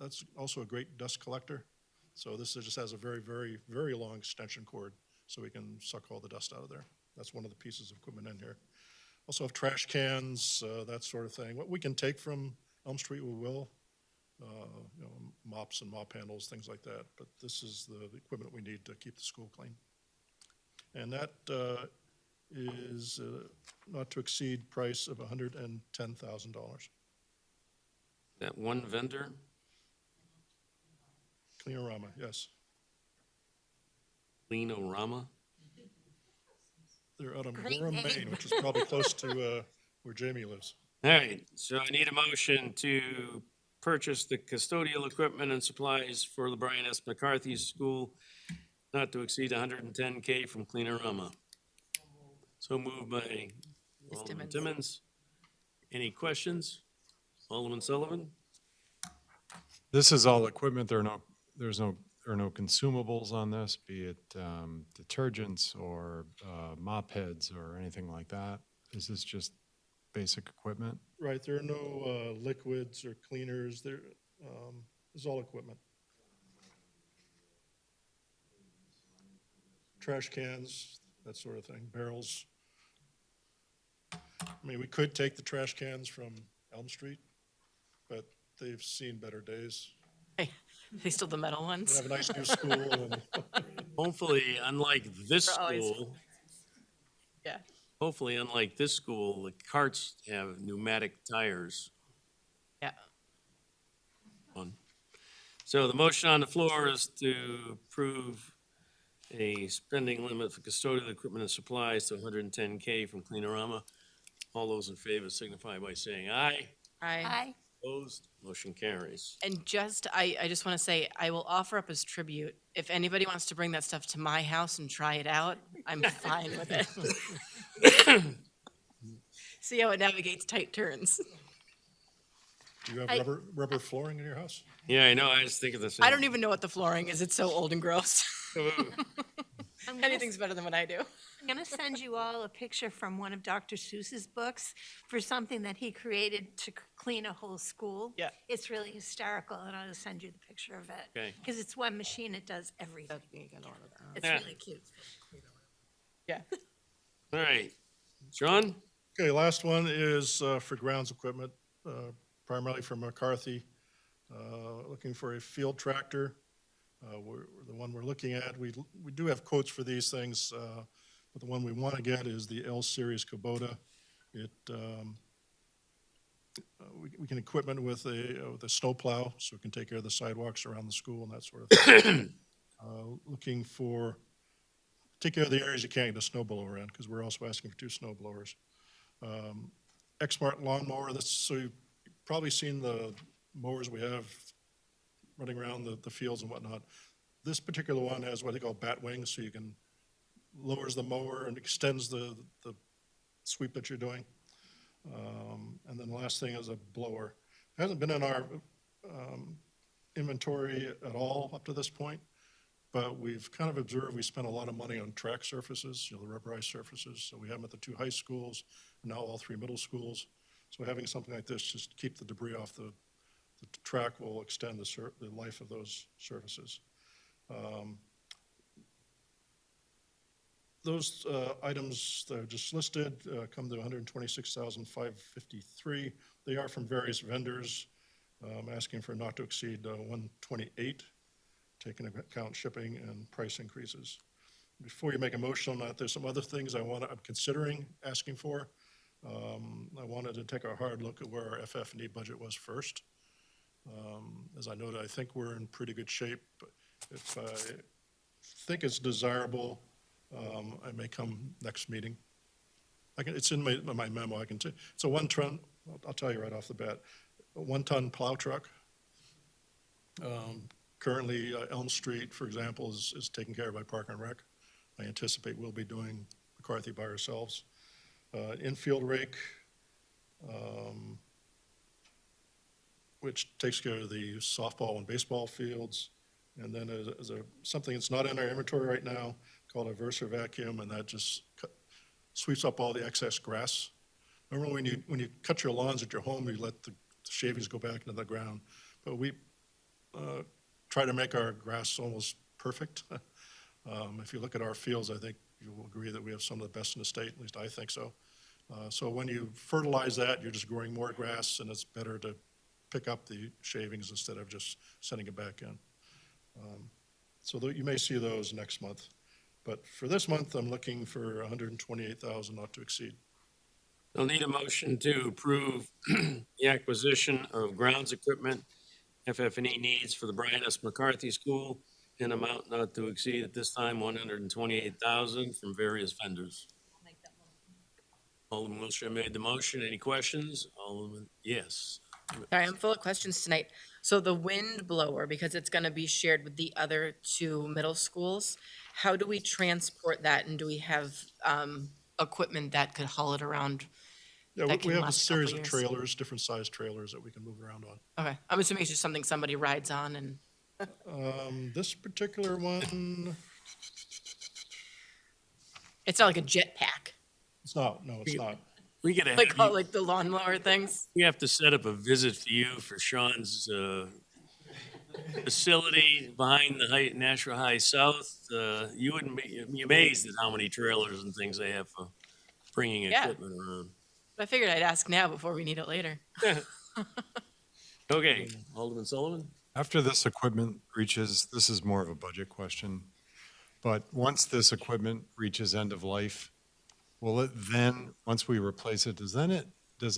that's also a great dust collector. So this just has a very, very, very long extension cord, so we can suck all the dust out of there. That's one of the pieces of equipment in here. Also have trash cans, that sort of thing. What we can take from Elm Street, we will. Mops and mop handles, things like that. But this is the equipment we need to keep the school clean. And that is not to exceed price of $110,000. That one vendor? Cleanorama, yes. Cleanorama? They're out of Gorham, Maine, which is probably close to where Jamie lives. All right, so I need a motion to purchase the custodial equipment and supplies for the Brian S. McCarthy School, not to exceed $110K from Cleanorama. So moved by Ms. Alderman Timmons. Timmons. Any questions? Alderman Sullivan? This is all equipment, there are no consumables on this, be it detergents or mop heads or anything like that. Is this just basic equipment? Right, there are no liquids or cleaners, it's all equipment. Trash cans, that sort of thing, barrels. I mean, we could take the trash cans from Elm Street, but they've seen better days. They still the metal We ones? have a nice new school, and Hopefully, unlike this They're always- school, Yeah. hopefully, unlike this school, the carts have pneumatic tires Yeah. on. So the motion on the floor is to approve a spending limit for custodial equipment and supplies to 110K from Cleanorama. All those in favor signify by saying aye. I Opposed, motion carries. And I just want to say, I will offer up as tribute, if anybody wants to bring that stuff to my house and try it out, I'm fine with it. See how it navigates tight turns. do you have rubber flooring in your house? Yeah, I know, I was thinking the same. I don't even know what the flooring is. It's so old and gross. I'm gonna Anything's better than what I do. I'm going to send you all a picture from one of Dr. Seuss's books for something that he created to clean a whole school. Yeah. It's really hysterical, and I'll just send you the picture of it. Okay. Because it's one machine, it does everything. It's Yeah. really cute. Yeah. All right, John? Okay, last one is for grounds equipment, primarily from McCarthy. Looking for a field tractor. The one we're looking at, we do have quotes for these things, but the one we want to get is the L Series Kubota. We can equipment with a snow plow, so it can take care of the sidewalks around the school and that sort of thing. Looking for, take care of the areas you can't get a snow blower in, because we're also asking for 2 snow blowers. Exmart lawnmower, so you've probably seen the mowers we have running around the fields and whatnot. This particular one has what they call bat wings, so you can, lowers the mower and extends the sweep that you're doing. And then the last thing is a blower. It hasn't been in our inventory at all up to this point, but we've kind of observed we spent a lot of money on track surfaces, the rubberized surfaces. So we have them at the 2 high schools, and now all 3 middle schools. So having something like this just to keep the debris off the track will extend the life of those surfaces. Those items that are just listed come to $126,553. They are from various vendors, asking for not to exceed $128, taking into account shipping and price increases. Before you make a motion on that, there's some other things I'm considering asking for. I wanted to take a hard look at where our FF&E budget was first. As I noted, I think we're in pretty good shape. If I think it's desirable, I may come next meeting. It's in my memo. It's a 1-ton, I'll tell you right off the bat, a 1-ton plow truck. Currently, Elm Street, for example, is taken care of by Park and Rec. I anticipate we'll be doing McCarthy by ourselves. Infield rake, which takes care of the softball and baseball fields. And then as something that's not in our inventory right now called a Versa vacuum, and that just sweeps up all the excess grass. Remember when you cut your lawns at your home, you let the shavings go back into the ground. But we try to make our grass almost perfect. If you look at our fields, I think you will agree that we have some of the best in the state, at least I think so. So when you fertilize that, you're just growing more grass, and it's better to pick up the shavings instead of just sending it back in. So you may see those next month. But for this month, I'm looking for $128,000 not to exceed. I'll need a motion to approve the acquisition of grounds equipment, FF&E needs for the Brian S. McCarthy School in amount not to exceed at this time $128,000 from various vendors. Alderman Wiltshire made the motion. Any questions? Alderman, yes. Sorry, I'm full of questions tonight. So the wind blower, because it's going to be shared with the other 2 middle schools, how do we transport that? And do we have equipment that could haul it around? Yeah, That we can have a last a series couple of years. trailers, different size trailers that we can move around on. Okay, I'm assuming it's just something somebody rides on and, This particular one, it's not like a jet pack. it's not, no, it's not. We gotta Like, have you, like the lawnmower things. we have to set up a visit for you for Sean's, facility behind the Nashua High South. You wouldn't be amazed at how many trailers and things they have for bringing Yeah. equipment around. I figured I'd ask now before we need it later. Okay, Alderman Sullivan? After this equipment reaches, this is more of a budget question, but once this equipment reaches end of life, will it then, once we replace it, does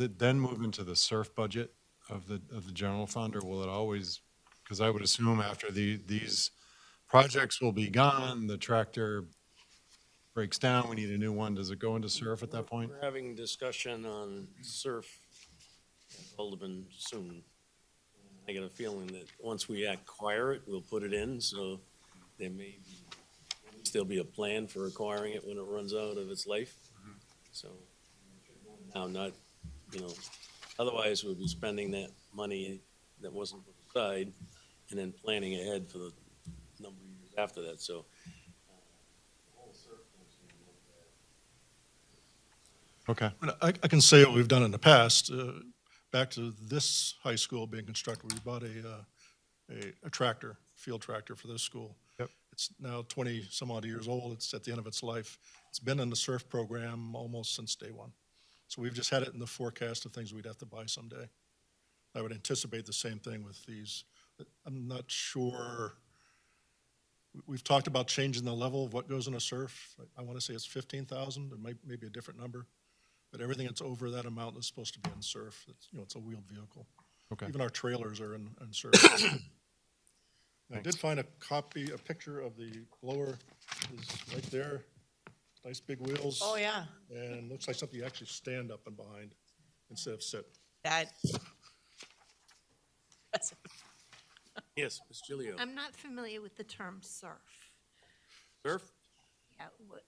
it then move into the surf budget of the general fund, or will it always, because I would assume after these projects will be gone, the tractor breaks down, we need a new one, does it go into surf at that point? We're having discussion on surf, Alderman, soon. I got a feeling that once we acquire it, we'll put it in, so there may still be a plan for acquiring it when it runs out of its life. So, now not, otherwise we'll be spending that money that wasn't put aside and then planning ahead for the number of years after that, so. Okay, And I can say what we've done in the past. Back to this high school being constructed, we bought a tractor, field tractor for this school. Yep. It's now 20 some odd years old. It's at the end of its life. It's been in the SURF program almost since day one. So we've just had it in the forecast of things we'd have to buy someday. I would anticipate the same thing with these. I'm not sure. We've talked about changing the level of what goes in a SURF. I want to say it's 15,000. It might be a different number. But everything that's over that amount is supposed to be in surf. It's a wheeled vehicle. okay. Even our trailers are in surf. I did find a picture of the blower is right there. Nice big wheels. Oh, yeah. And looks like something you actually stand up and behind instead of sit. That. Yes, Ms. Gilio. I'm not familiar with the term surf. Surf, Yeah, what,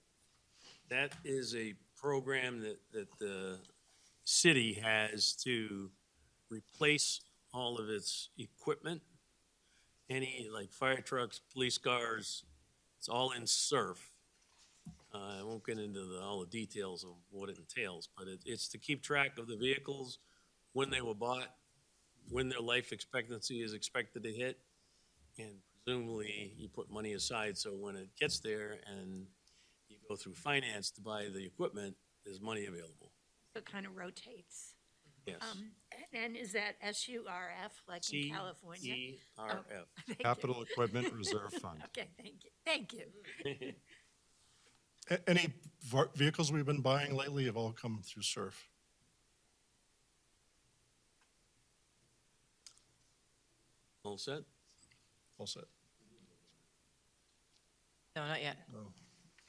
that is a program that the city has to replace all of its equipment. Any, like fire trucks, police cars, it's all in surf. I won't get into all the details of what it entails, but it's to keep track of the vehicles, when they were bought, when their life expectancy is expected to hit, and presumably you put money aside so when it gets there and you go through finance to buy the equipment, there's money available. so it kind of rotates. Yes. And is that SURF like in California? CERF. Thank you. Capital Equipment Reserve Fund. Okay, thank you. Any vehicles we've been buying lately have all come through surf. All set? All set. No, not yet.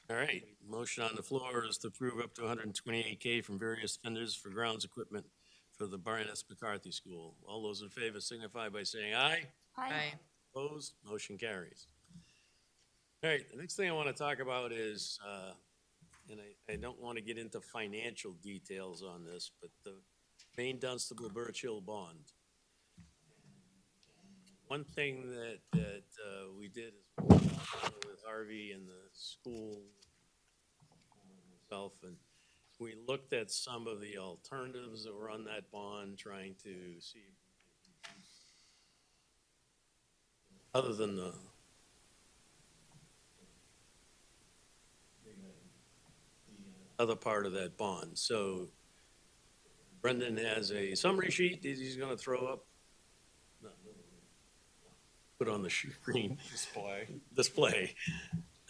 All right, motion on the floor is to approve up to 128K from various vendors for grounds equipment for the Brian S. McCarthy School. All those in favor signify by saying aye. Aye. Opposed, motion carries. All right, the next thing I want to talk about is, and I don't want to get into financial details on this, but the Maine Dunstable Birch Hill bond. One thing that we did is with Harvey and the school itself, and we looked at some of the alternatives that were on that bond, trying to see, other than the other part of that bond. So Brendan has a summary sheet that he's gonna throw up. Put on the screen. Display.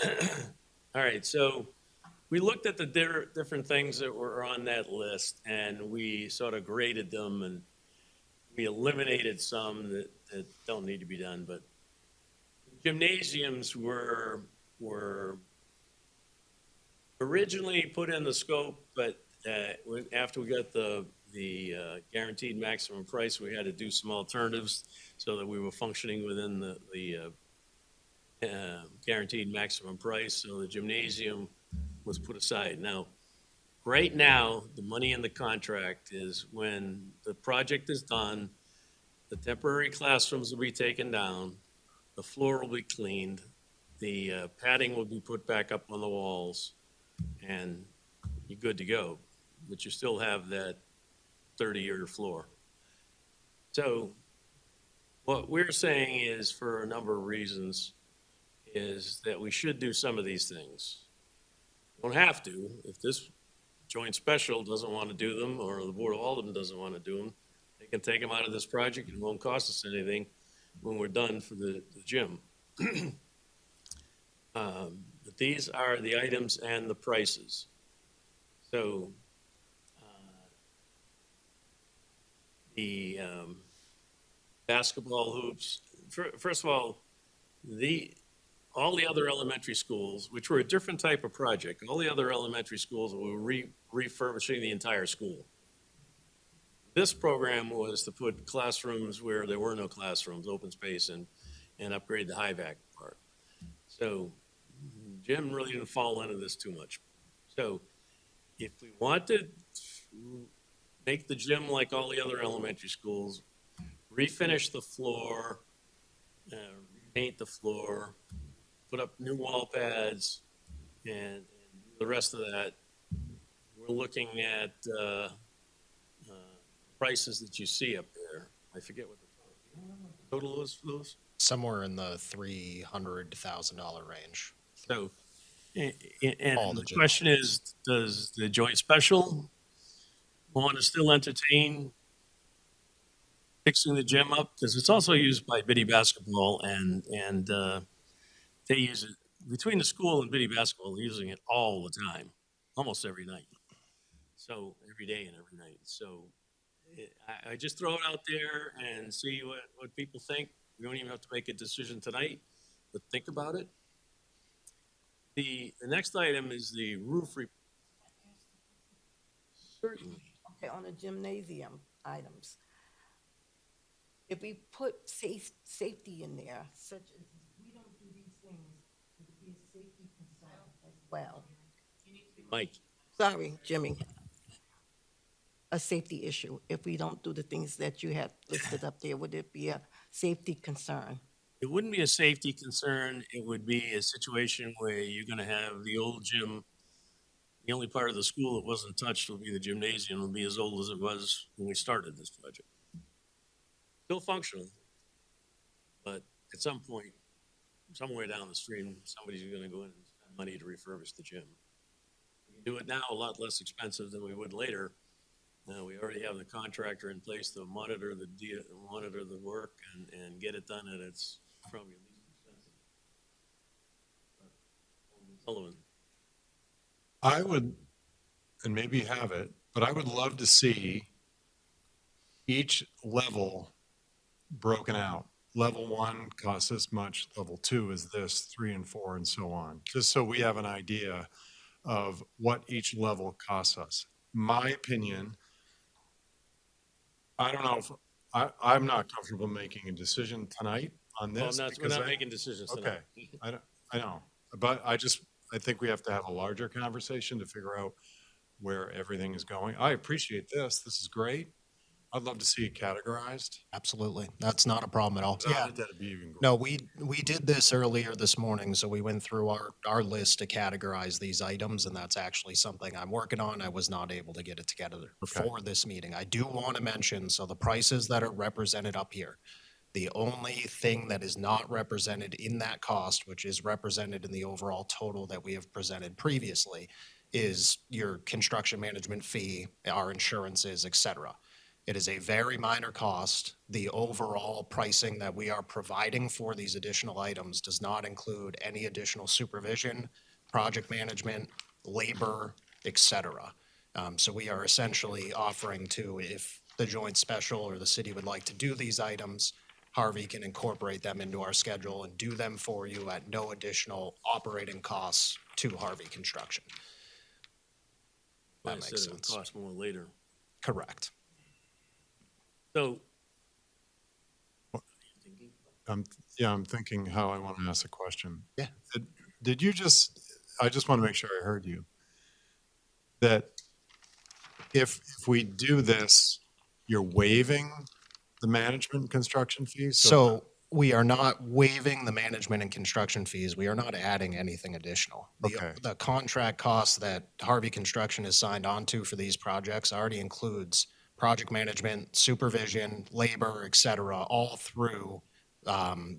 All right, so we looked at the different things that were on that list, and we sort of graded them, and we eliminated some that don't need to be done, but gymnasiums were originally put in the scope, but after we got the guaranteed maximum price, we had to do some alternatives so that we were functioning within the guaranteed maximum price. So the gymnasium was put aside. Now, right now, the money in the contract is when the project is done, the temporary classrooms will be taken down, the floor will be cleaned, the padding will be put back up on the walls, and you're good to go. but you still have that 30-year floor. So what we're saying is, for a number of reasons, is that we should do some of these things. Don't have to. If this joint special doesn't want to do them, or the Board of Aldermen doesn't want to do them, they can take them out of this project. It won't cost us anything when we're done for the gym. But these are the items and the prices. So the basketball hoops, first of all, all the other elementary schools, which were a different type of project, all the other elementary schools were refurbishing the entire school. This program was to put classrooms where there were no classrooms, open space, and upgrade the high-vac part. So Jim really didn't fall into this too much. So if we want to make the gym like all the other elementary schools, refinish the floor, repaint the floor, put up new wall pads, and the rest of that, we're looking at prices that you see up there. I forget what the total is, Louis? Somewhere in the $300,000 range. So, and All the the gym question is, does the joint special want to still entertain fixing the gym up? Because it's also used by Biddy Basketball, and they use it between the school and Biddy Basketball, they're using it all the time, almost every night. So every day and every night. So I just throw it out there and see what people think. We don't even have to make a decision tonight, but think about it. The next item is the roof. Certainly. Okay, on the gymnasium items. If we put safety in there, such as, we don't do these things, would it be a safety concern as well? Mike. Sorry, Jimmy. A safety issue. If we don't do the things that you have listed up there, would it be a safety concern? It wouldn't be a safety concern. It would be a situation where you're going to have the old gym. The only part of the school that wasn't touched will be the gymnasium. It'll be as old as it was when we started this project. Still functional, but at some point, somewhere down the stream, somebody's going to go in and spend money to refurbish the gym. We can do it now a lot less expensive than we would later. We already have the contractor in place to monitor the work and get it done at its probably least expensive. Sullivan. I would, and maybe you have it, but I would love to see each level broken out. Level 1 costs this much, level 2 is this, 3 and 4 and so on, just so we have an idea of what each level costs us. My opinion, I don't know if, I'm not comfortable making a decision tonight on this. We're not making decisions tonight. Okay, I know, but I think we have to have a larger conversation to figure out where everything is going. I appreciate this. This is great. I'd love to see it categorized. Absolutely. That's not a problem at all. I Yeah. think that'd be even great. No, we did this earlier this morning, so we went through our list to categorize these items, and that's actually something I'm working on. I was not able to get it together for this meeting. I do want to mention, so the prices that are represented up here, the only thing that is not represented in that cost, which is represented in the overall total that we have presented previously, is your construction management fee, our insurances, et cetera. It is a very minor cost. The overall pricing that we are providing for these additional items does not include any additional supervision, project management, labor, et cetera. So we are essentially offering to, if the joint special or the city would like to do these items, Harvey can incorporate them into our schedule and do them for you at no additional operating costs to Harvey Construction. But That I said makes it would sense. cost more later. Correct. So I'm thinking how I want to ask a question. Yeah. Did you I just want to make sure I heard you. That if we do this, you're waiving the management construction fees? So We are not waiving the management and construction fees. We are not adding anything additional. Okay. The contract costs that Harvey Construction has signed on to for these projects already includes project management, supervision, labor, et cetera, all through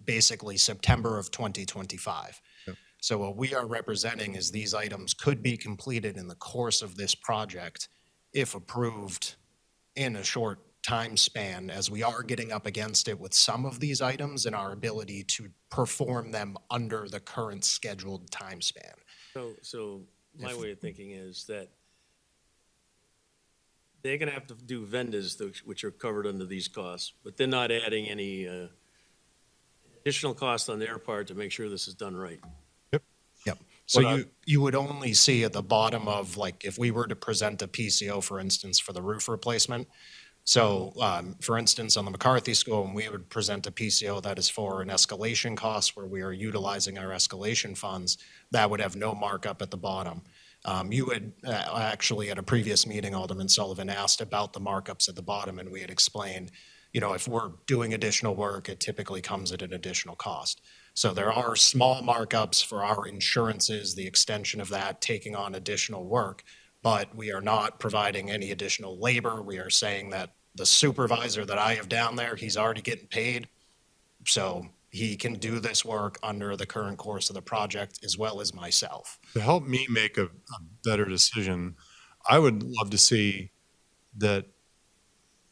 basically September of 2025. Yep. So what we are representing is these items could be completed in the course of this project if approved in a short time span, as we are getting up against it with some of these items and our ability to perform them under the current scheduled time span. So my way of thinking is that they're gonna have to do vendors which are covered under these costs, but they're not adding any additional cost on their part to make sure this is done right. Yep. So What I- you would only see at the bottom of, like, if we were to present a PCO, for instance, for the roof replacement. So, for instance, on the McCarthy School, when we would present a PCO that is for an escalation cost where we are utilizing our escalation funds, that would have no markup at the bottom. You had actually, at a previous meeting, Alderman Sullivan asked about the markups at the bottom, and we had explained, if we're doing additional work, it typically comes at an additional cost. So there are small markups for our insurances, the extension of that, taking on additional work, but we are not providing any additional labor. We are saying that the supervisor that I have down there, he's already getting paid, so he can do this work under the current course of the project as well as myself. To help me make a better decision, I would love to see that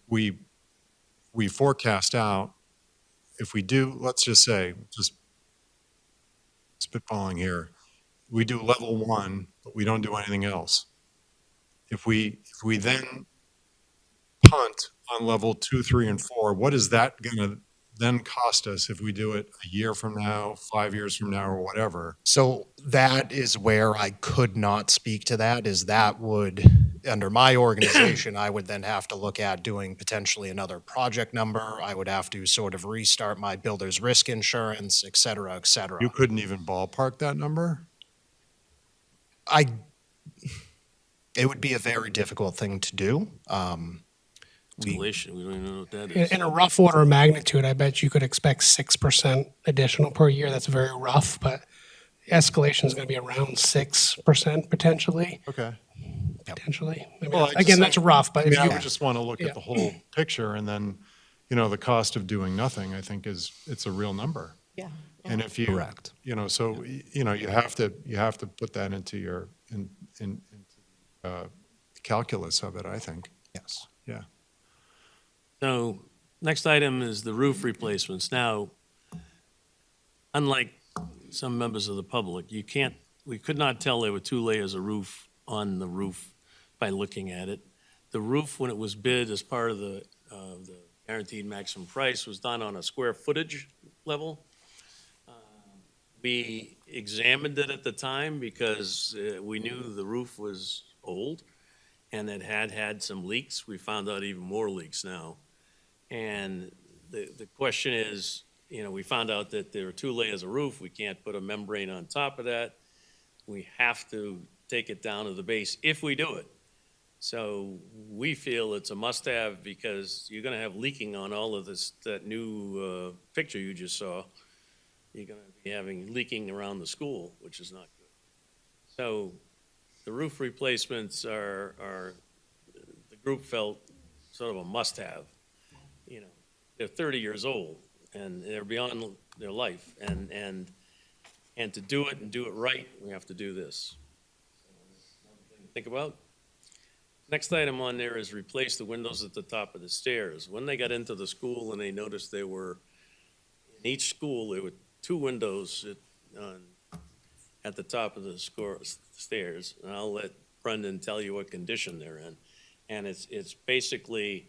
we forecast out, if we do, let's just say, just spitballing here, we do level 1, but we don't do anything else. If we then punt on level 2, 3, and 4, what is that gonna then cost us if we do it a year from now, 5 years from now, or whatever? So that is where I could not speak to that, is that would, under my organization, I would then have to look at doing potentially another project number. I would have to sort of restart my builder's risk insurance, et cetera, et cetera. You couldn't even ballpark that number? It would be a very difficult thing to do. Escalation, we don't even know what that is. In a rough order of magnitude, I bet you could expect 6% additional per year. That's very rough, but escalation is going to be around 6% potentially. Okay. Potentially. I mean, Well, I just again, think- that's rough, but I mean, if I you, would just want to look Yeah. at the whole picture, and then, the cost of doing nothing, I think it's a real number. Yeah. And if you, Correct. so, you have to put that into your, calculus of it, I think. Yes. Yeah. So, next item is the roof replacements. Now, unlike some members of the public, we could not tell there were 2 layers of roof on the roof by looking at it. The roof, when it was bid as part of the guaranteed maximum price, was done on a square footage level. We examined it at the time because we knew the roof was old and it had some leaks. We found out even more leaks now. And the question is, we found out that there are 2 layers of roof. We can't put a membrane on top of that. We have to take it down to the base if we do it. So we feel it's a must-have because you're gonna have leaking on all of this, that new picture you just saw. You're gonna be having leaking around the school, which is not good. So the roof replacements are, the group felt sort of a must-have. They're 30 years old and they're beyond their life. And to do it and do it right, we have to do this. Think about. Next item on there is replace the windows at the top of the stairs. When they got into the school and they noticed in each school, there were 2 windows at the top of the stairs. And I'll let Brendan tell you what condition they're in. And it's basically,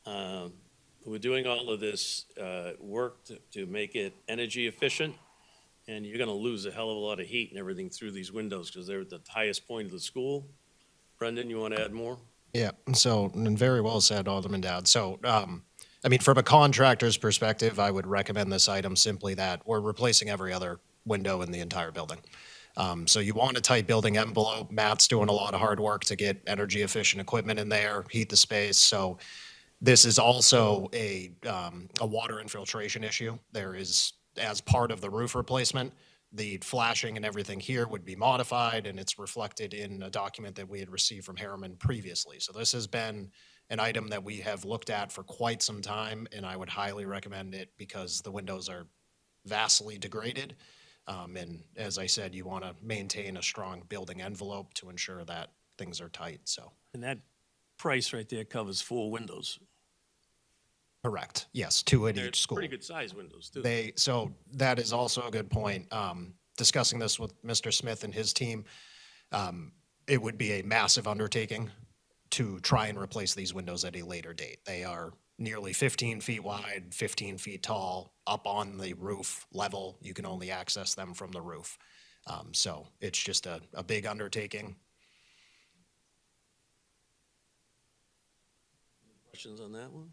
we're doing all of this work to make it energy efficient. And you're gonna lose a hell of a lot of heat and everything through these windows because they're at the highest point of the school. Brendan, you want to add more? Yeah, so, and very well said, Alderman Dowd. So, from a contractor's perspective, I would recommend this item simply that we're replacing every other window in the entire building. So you want a tight building envelope. Matt's doing a lot of hard work to get energy efficient equipment in there, heat the space. So This is also a water infiltration issue. There is, as part of the roof replacement, the flashing and everything here would be modified, and it's reflected in a document that we had received from Harriman previously. So this has been an item that we have looked at for quite some time, and I would highly recommend it because the windows are vastly degraded. And as I said, you want to maintain a strong building envelope to ensure that things are tight, so. And that price right there covers 4 windows. Correct, yes, 2 at They're each school. pretty good sized windows too. So that is also a good point. Discussing this with Mr. Smith and his team, it would be a massive undertaking to try and replace these windows at a later date. They are nearly 15 feet wide, 15 feet tall, up on the roof level. You can only access them from the roof. So it's just a big undertaking. Questions on that one?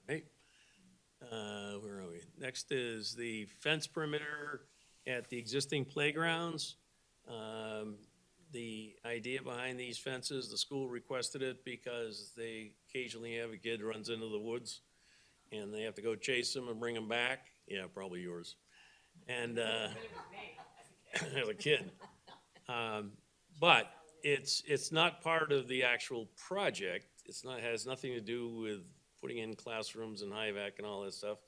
Right. Where are we? Next is the fence perimeter at the existing playgrounds. The idea behind these fences, the school requested it because they occasionally have a kid runs into the woods and they have to go chase them and bring them back. Yeah, probably yours. And, as a kid. But it's not part of the actual project. Has nothing to do with putting in classrooms and HIVAC and all that stuff.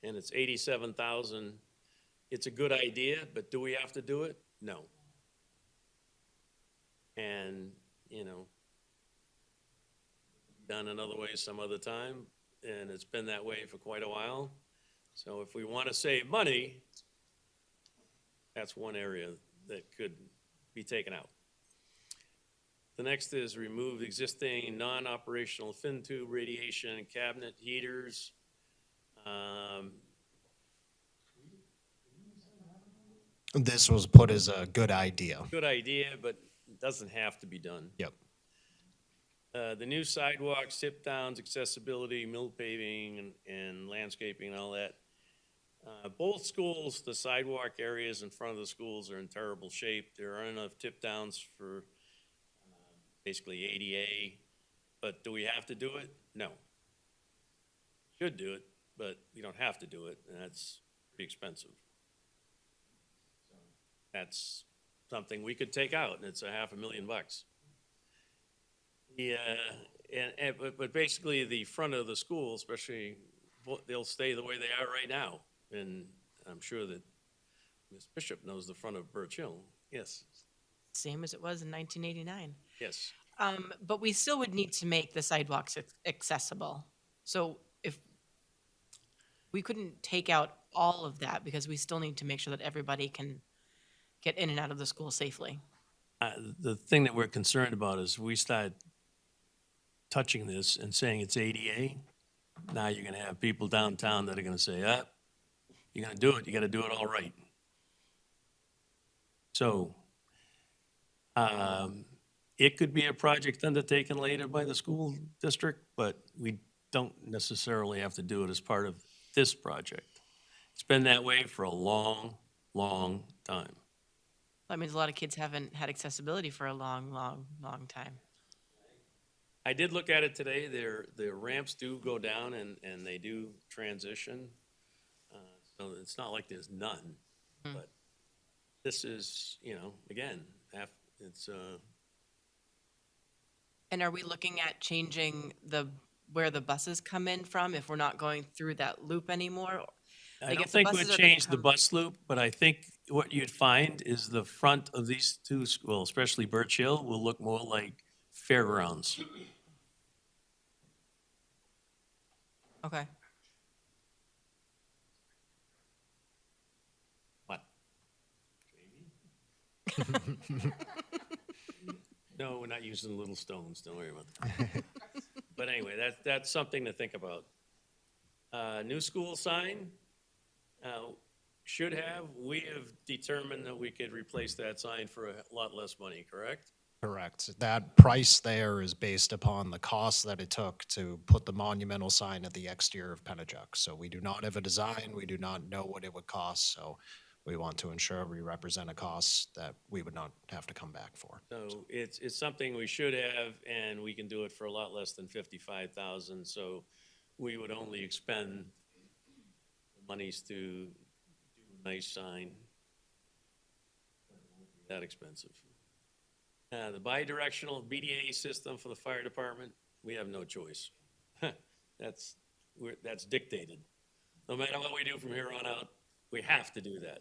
And it's 87,000. It's a good idea, but do we have to do it? No. And, done another way some other time, and it's been that way for quite a while. So if we want to save money, that's one area that could be taken out. The next is remove existing non-operational fin tube radiation cabinet heaters. This was put as a good idea. Good idea, but it doesn't have to be done. Yep. The new sidewalks, tip downs, accessibility, mill paving, and landscaping and all that. Both schools, the sidewalk areas in front of the schools are in terrible shape. There aren't enough tip downs for basically ADA, but do we have to do it? No. Should do it, but we don't have to do it, and that's pretty expensive. That's something we could take out, and it's $500,000. But basically, the front of the school, especially, they'll stay the way they are right now. And I'm sure that Ms. Bishop knows the front of Birch Hill. Yes, Same as it was in 1989. yes. But we still would need to make the sidewalks accessible. So if we couldn't take out all of that because we still need to make sure that everybody can get in and out of the school safely. The thing that we're concerned about is we start touching this and saying it's ADA. Now you're gonna have people downtown that are gonna say, you're gonna do it, you gotta do it all right. So, it could be a project undertaken later by the school district, but we don't necessarily have to do it as part of this project. It's been that way for a long, long time. That means a lot of kids haven't had accessibility for a long, long, long time. I did look at it today. Their ramps do go down and they do transition. So it's not like there's none. But this is, again, it's, And are we looking at changing where the buses come in from if we're not going through that loop anymore? I Like, don't if the think we'd buses are gonna change the come- bus loop, but I think what you'd find is the front of these two schools, especially Birch Hill, will look more like fairgrounds. Okay. What? No, we're not using little stones, don't worry about that. But anyway, that's something to think about. New school sign, we have determined that we could replace that sign for a lot less money, correct? Correct. That price there is based upon the cost that it took to put the monumental sign at the exterior of Pennachuck. So we do not have a design, we do not know what it would cost, so We want to ensure we represent a cost that we would not have to come back for. So it's something we should have, and we can do it for a lot less than 55,000, so we would only expend monies to do a nice sign. That expensive. The bi-directional BDA system for the fire department, we have no choice. That's dictated. No matter what we do from here on out, we have to do that.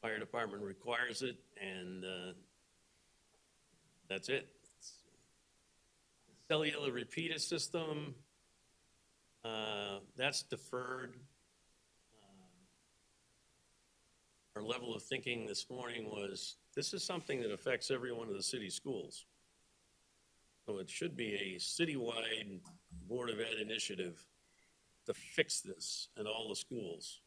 Fire department requires it, and that's it. Cellular repeater system, that's deferred. Our level of thinking this morning was, this is something that affects every one of the city schools. So it should be a citywide Board of Ed initiative to fix this in all the schools.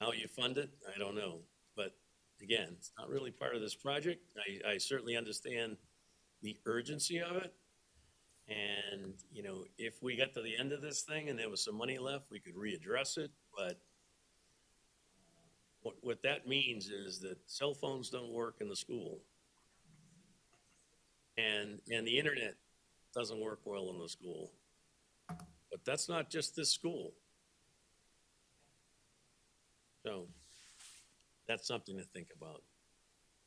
How you fund it, I don't know. But again, it's not really part of this project. I certainly understand the urgency of it. And, you know, if we got to the end of this thing and there was some money left, we could readdress it. But what that means is that cell phones don't work in the school. And the internet doesn't work well in the school. But that's not just this school. So that's something to think about.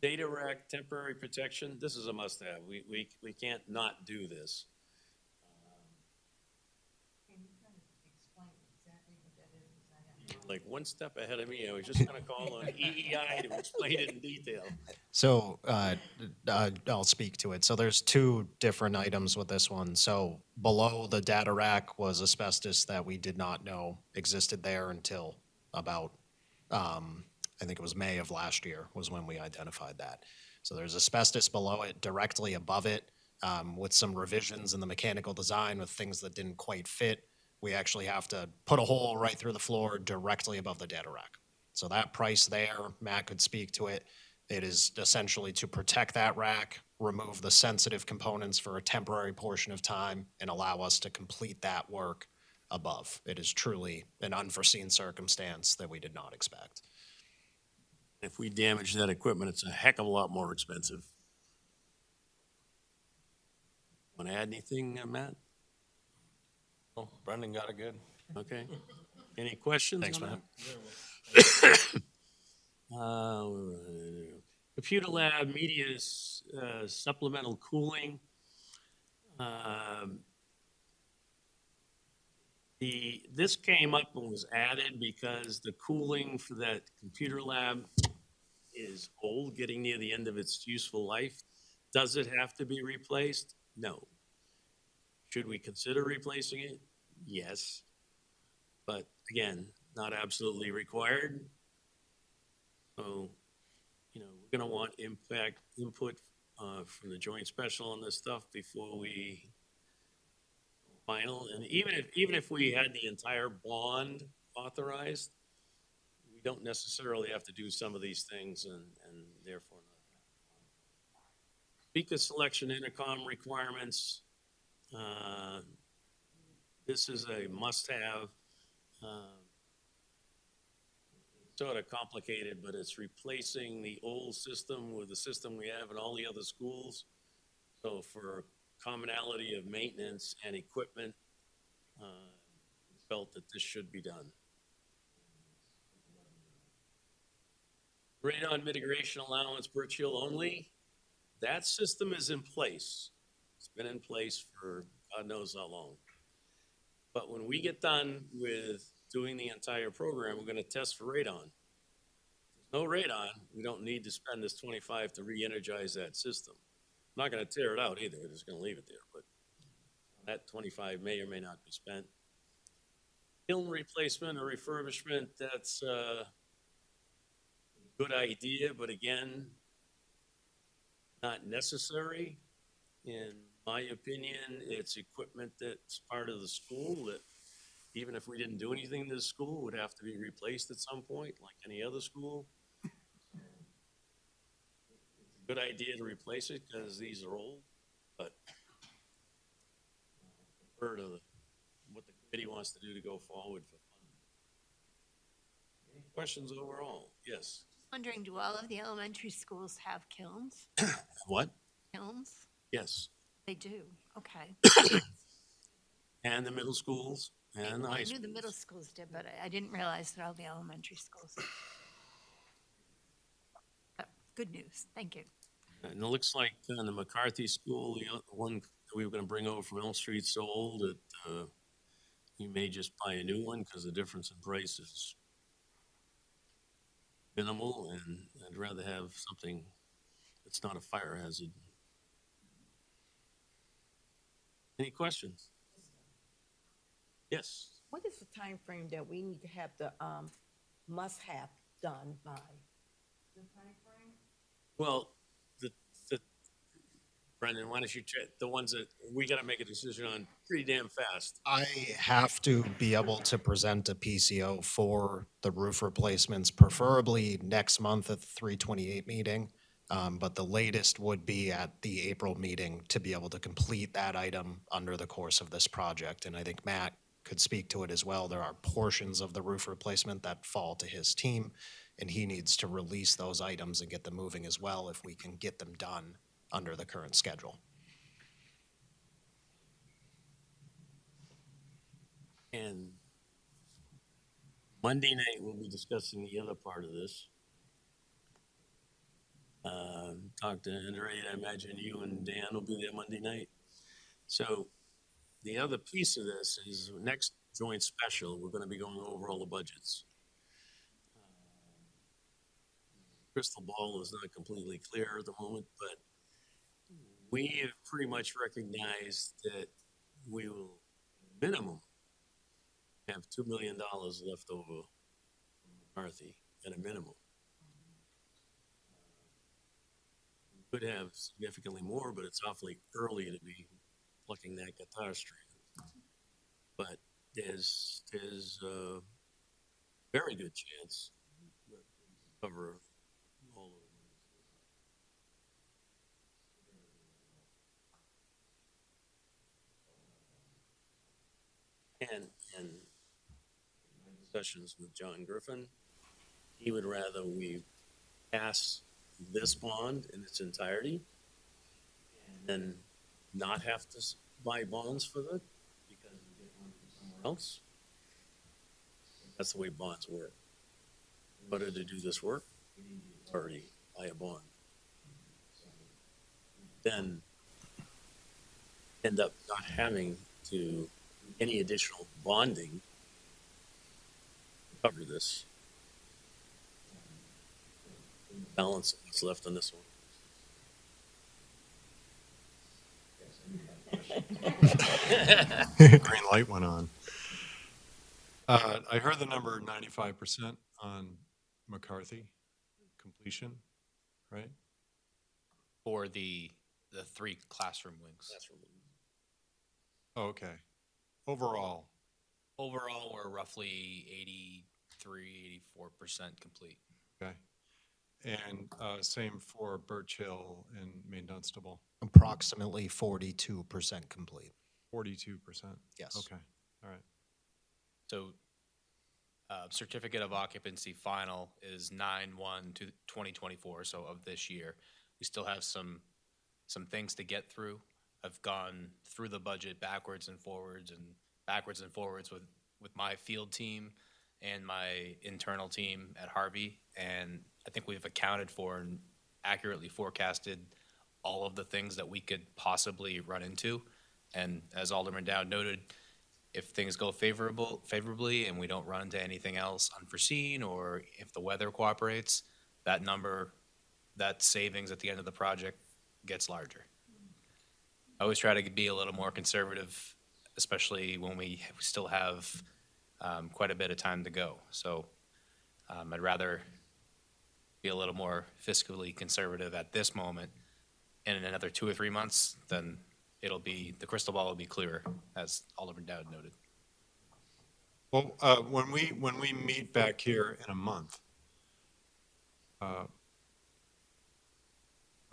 Data rack, temporary protection, this is a must-have. We can't not do this. Like one step ahead of me, I was just gonna call on EEI to explain it in detail. So I'll speak to it. So there's two different items with this one. So below the data rack was asbestos that we did not know existed there until about, I think it was May of last year was when we identified that. So there's asbestos below it, directly above it, with some revisions in the mechanical design with things that didn't quite fit. We actually have to put a hole right through the floor directly above the data rack. So that price there, Matt could speak to it. It is essentially to protect that rack, remove the sensitive components for a temporary portion of time, and allow us to complete that work above. It is truly an unforeseen circumstance that we did not expect. If we damage that equipment, it's a heck of a lot more expensive. Want to add anything, Matt? Oh, Brendan got it good. Okay. Any questions? Thanks, on Matt. that? Computer lab, media supplemental cooling. This came up and was added because the cooling for that computer lab is old, getting near the end of its useful life. Does it have to be replaced? No. Should we consider replacing it? Yes. But again, not absolutely required. So, you know, we're gonna want input from the joint special on this stuff before we final. And even if we had the entire bond authorized, we don't necessarily have to do some of these things and therefore not. Speaker selection intercom requirements. This is a must-have. Sort of complicated, but it's replacing the old system with the system we have in all the other schools. So for commonality of maintenance and equipment, felt that this should be done. Radon mitigation allowance, Birch Hill only. That system is in place. It's been in place for God knows how long. But when we get done with doing the entire program, we're gonna test for radon. If there's no radon, we don't need to spend this 25 to re-energize that system. I'm not gonna tear it out either, we're just gonna leave it there, but that 25 may or may not be spent. Kiln replacement or refurbishment, that's a good idea, but again, not necessary. In my opinion, it's equipment that's part of the school that even if we didn't do anything to the school, would have to be replaced at some point, like any other school. It's a good idea to replace it because these are old, but I prefer to what the committee wants to do to go forward for funding. Any questions overall? Yes. Wondering, do all of the elementary schools have kilns? What? Kilns? Yes. They do, okay. And the middle schools and the I high knew schools. the middle schools did, but I didn't realize that all the elementary schools. Good news, thank you. And it looks like in the McCarthy School, the one that we were gonna bring over from Elm Street so old that, you may just buy a new one because the difference in price is minimal, and I'd rather have something that's not a fire hazard. Any questions? Yes. What is the time frame that we need to have the must-have done by? Well, Brendan, why don't you check the ones that we gotta make a decision on pretty damn fast? I have to be able to present a PCO for the roof replacements, preferably next month at the 328 meeting. But the latest would be at the April meeting to be able to complete that item under the course of this project. And I think Matt could speak to it as well. There are portions of the roof replacement that fall to his team, and he needs to release those items and get them moving as well if we can get them done under the current schedule. And Monday night, we'll be discussing the other part of this. Talk to Henry, I imagine you and Dan will be there Monday night. So the other piece of this is next joint special, we're gonna be going over all the budgets. Crystal ball is not completely clear at the moment, but we have pretty much recognized that we will minimum have $2 million left over from McCarthy at a minimum. We could have significantly more, but it's awfully early to be plucking that guitar string. But there's a very good chance that we'll cover all of them. And discussions with John Griffin, he would rather we pass this bond in its entirety and then not have to buy bonds for it because we get one from somewhere else. That's the way bonds work. In order to do this work, we need the authority to buy a bond. Then end up not having to do any additional bonding to cover this. Balance of what's left on this one. Green light went on. I heard the number 95% on McCarthy completion, right? For the 3 classroom wings. Oh, okay. Overall, Overall, we're roughly 83, 84% complete. okay. And same for Birch Hill and Main Dunstable, Approximately 42% complete. 42%. Yes. Okay, all right. So certificate of occupancy final is 9/1/2024, so of this year. We still have some things to get through. I've gone through the budget backwards and forwards with my field team and my internal team at Harvey, and I think we've accounted for and accurately forecasted all of the things that we could possibly run into. And as Alderman Dowd noted, if things go favorably and we don't run into anything else unforeseen, or if the weather cooperates, that number, that savings at the end of the project gets larger. I always try to be a little more conservative, especially when we still have quite a bit of time to go. So I'd rather be a little more fiscally conservative at this moment. And in another 2 or 3 months, then the crystal ball will be clearer, as Alderman Dowd noted. Well, when we meet back here in a month, how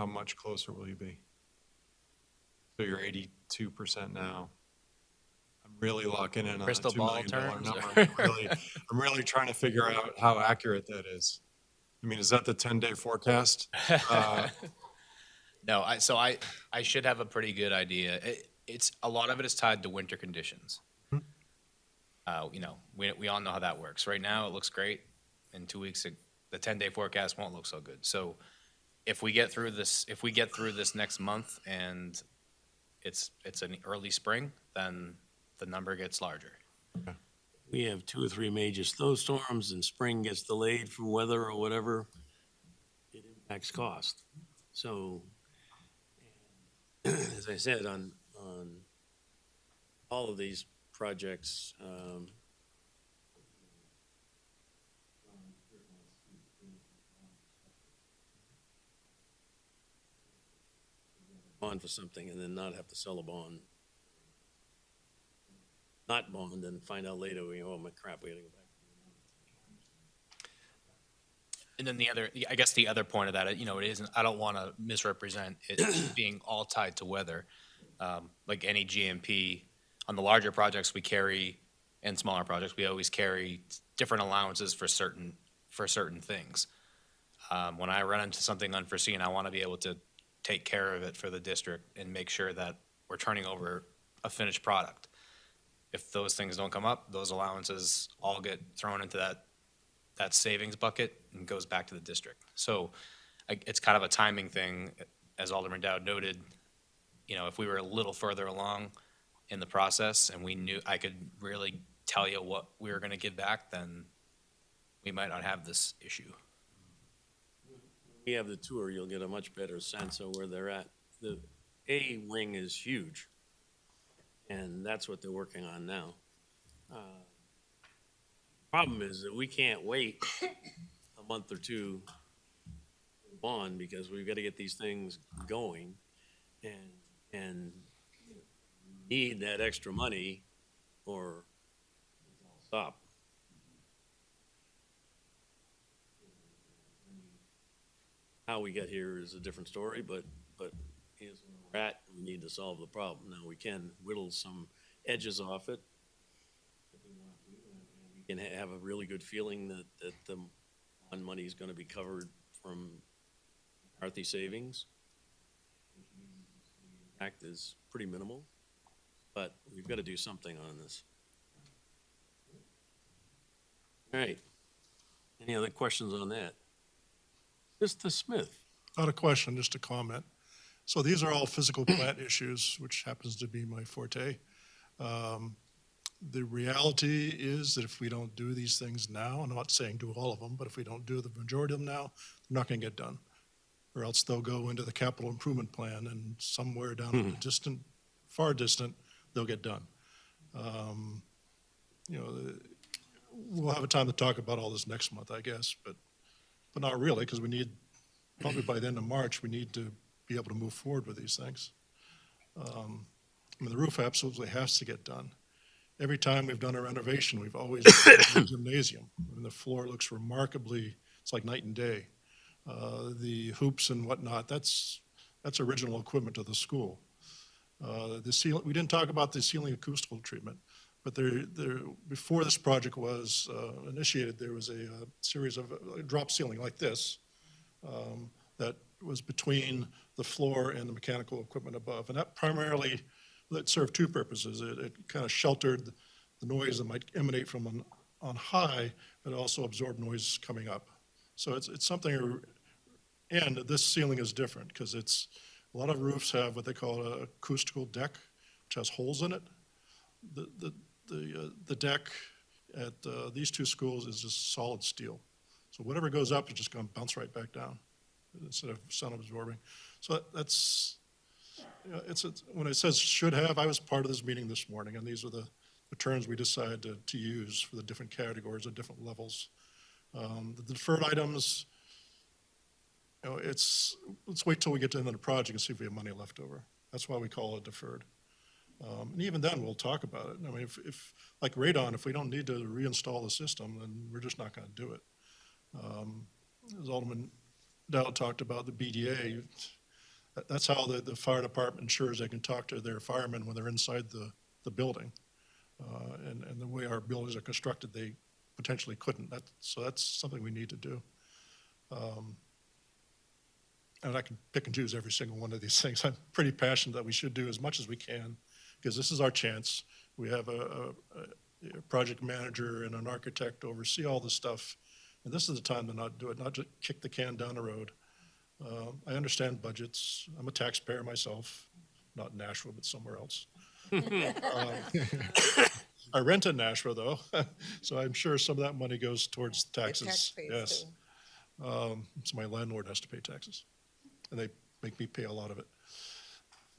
much closer will you be? So you're 82% now. I'm really locking in on a Crystal $2 ball million terms, number. or- I'm really trying to figure out how accurate that is. I mean, is that the 10-day forecast? No, I should have a pretty good idea. It's, a lot of it is tied to winter conditions. You know, we all know how that works. Right now, it looks great. In 2 weeks, the 10-day forecast won't look so good. So if we get through this next month and it's an early spring, then the number gets larger. We have 2 or 3 major snowstorms and spring gets delayed for weather or whatever, it impacts cost. So, as I said, on all of these projects, bond for something and then not have to sell a bond. Not bond and find out later, oh my crap, we gotta go back. And then I guess the other point of that, you know, it isn't, I don't want to misrepresent it being all tied to weather. Like any GMP, on the larger projects we carry, and smaller projects, we always carry different allowances for certain things. When I run into something unforeseen, I want to be able to take care of it for the district and make sure that we're turning over a finished product. If those things don't come up, those allowances all get thrown into that savings bucket and goes back to the district. So it's kind of a timing thing, as Alderman Dowd noted. You know, if we were a little further along in the process and we knew, I could really tell you what we were going to give back, then we might not have this issue. We have the tour, you'll get a much better sense of where they're at. The A wing is huge, and that's what they're working on now. Problem is that we can't wait a month or two to bond because we've got to get these things going and need that extra money or stop. How we get here is a different story, but here's where we're at. We need to solve the problem. Now, we can whittle some edges off it. We can have a really good feeling that the bond money is going to be covered from McCarthy savings. The impact is pretty minimal, but we've got to do something on this. All right. Any other questions on that? Mr. Smith. Not a question, just a comment. So these are all physical plant issues, which happens to be my forte. The reality is that if we don't do these things now, I'm not saying do all of them, but if we don't do the majority of them now, they're not going to get done. Or else they'll go into the capital improvement plan and somewhere down the distant, far distant, they'll get done. You know, we'll have a time to talk about all this next month, I guess, but not really, because we need, probably by the end of March, we need to be able to move forward with these things. I mean, the roof absolutely has to get done. Every time we've done a renovation, we've always done the gymnasium. I mean, the floor looks remarkably, it's like night and day. The hoops and whatnot, that's original equipment of the school. The ceiling, we didn't talk about the ceiling acoustical treatment, but before this project was initiated, there was a series of drop ceiling like this that was between the floor and the mechanical equipment above. And that primarily, that served two purposes. It kind of sheltered the noise that might emanate from on high, but also absorbed noise coming up. So it's something, and this ceiling is different because a lot of roofs have what they call an acoustical deck, which has holes in it. The deck at these two schools is just solid steel. So whatever goes up is just going to bounce right back down instead of sound absorbing. So that's, you know, when it says should have, I was part of this meeting this morning, and these are the terms we decided to use for the different categories at different levels. The deferred items, you know, let's wait till we get to the end of the project and see if we have money left over. That's why we call it deferred. And even then, we'll talk about it. I mean, if like radon, if we don't need to reinstall the system, then we're just not going to do it. As Alderman Dowd talked about the BDA, that's how the fire department ensures they can talk to their firemen when they're inside the building. And the way our buildings are constructed, they potentially couldn't. So that's something we need to do. And I can pick and choose every single one of these things. I'm pretty passionate that we should do as much as we can, because this is our chance. We have a project manager and an architect to oversee all this stuff, and this is the time to not do it, not just kick the can down the road. I understand budgets. I'm a taxpayer myself, not in Nashua, but somewhere else. I rent in Nashua, though, so I'm sure some of that money goes towards taxes. taxpayers, Yes. too. So my landlord has to pay taxes, and they make me pay a lot of it.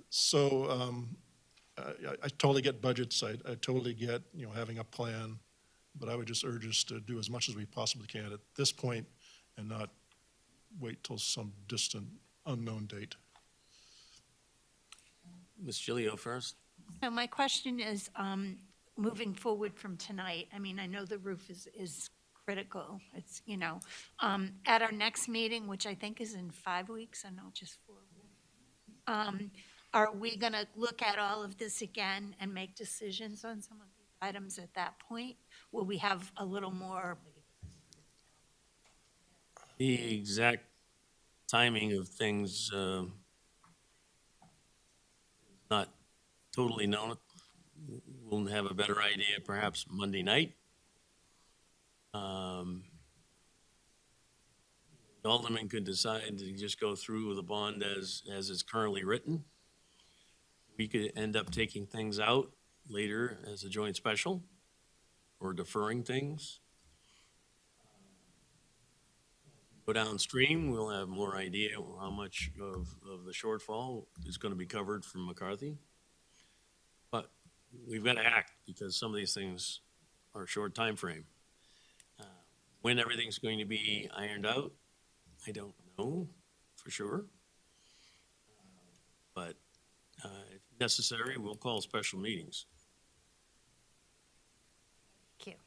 So I totally get budgets. I totally get, having a plan, but I would just urge us to do as much as we possibly can at this point and not wait till some distant, unknown date. Ms. Gilio first. So my question is, moving forward from tonight, I mean, I know the roof is critical. It's, at our next meeting, which I think is in 5 weeks, or no, just 4 weeks. Are we going to look at all of this again and make decisions on some of these items at that point? Will we have a little more? The exact timing of things, not totally known. We'll have a better idea perhaps Monday night. The alderman could decide to just go through with the bond as it's currently written. We could end up taking things out later as a joint special or deferring things. Go downstream, we'll have more idea how much of the shortfall is going to be covered from McCarthy. But we've got to act because some of these things are short time frame. When everything's going to be ironed out, I don't know for sure. But if necessary, we'll call special meetings. Thank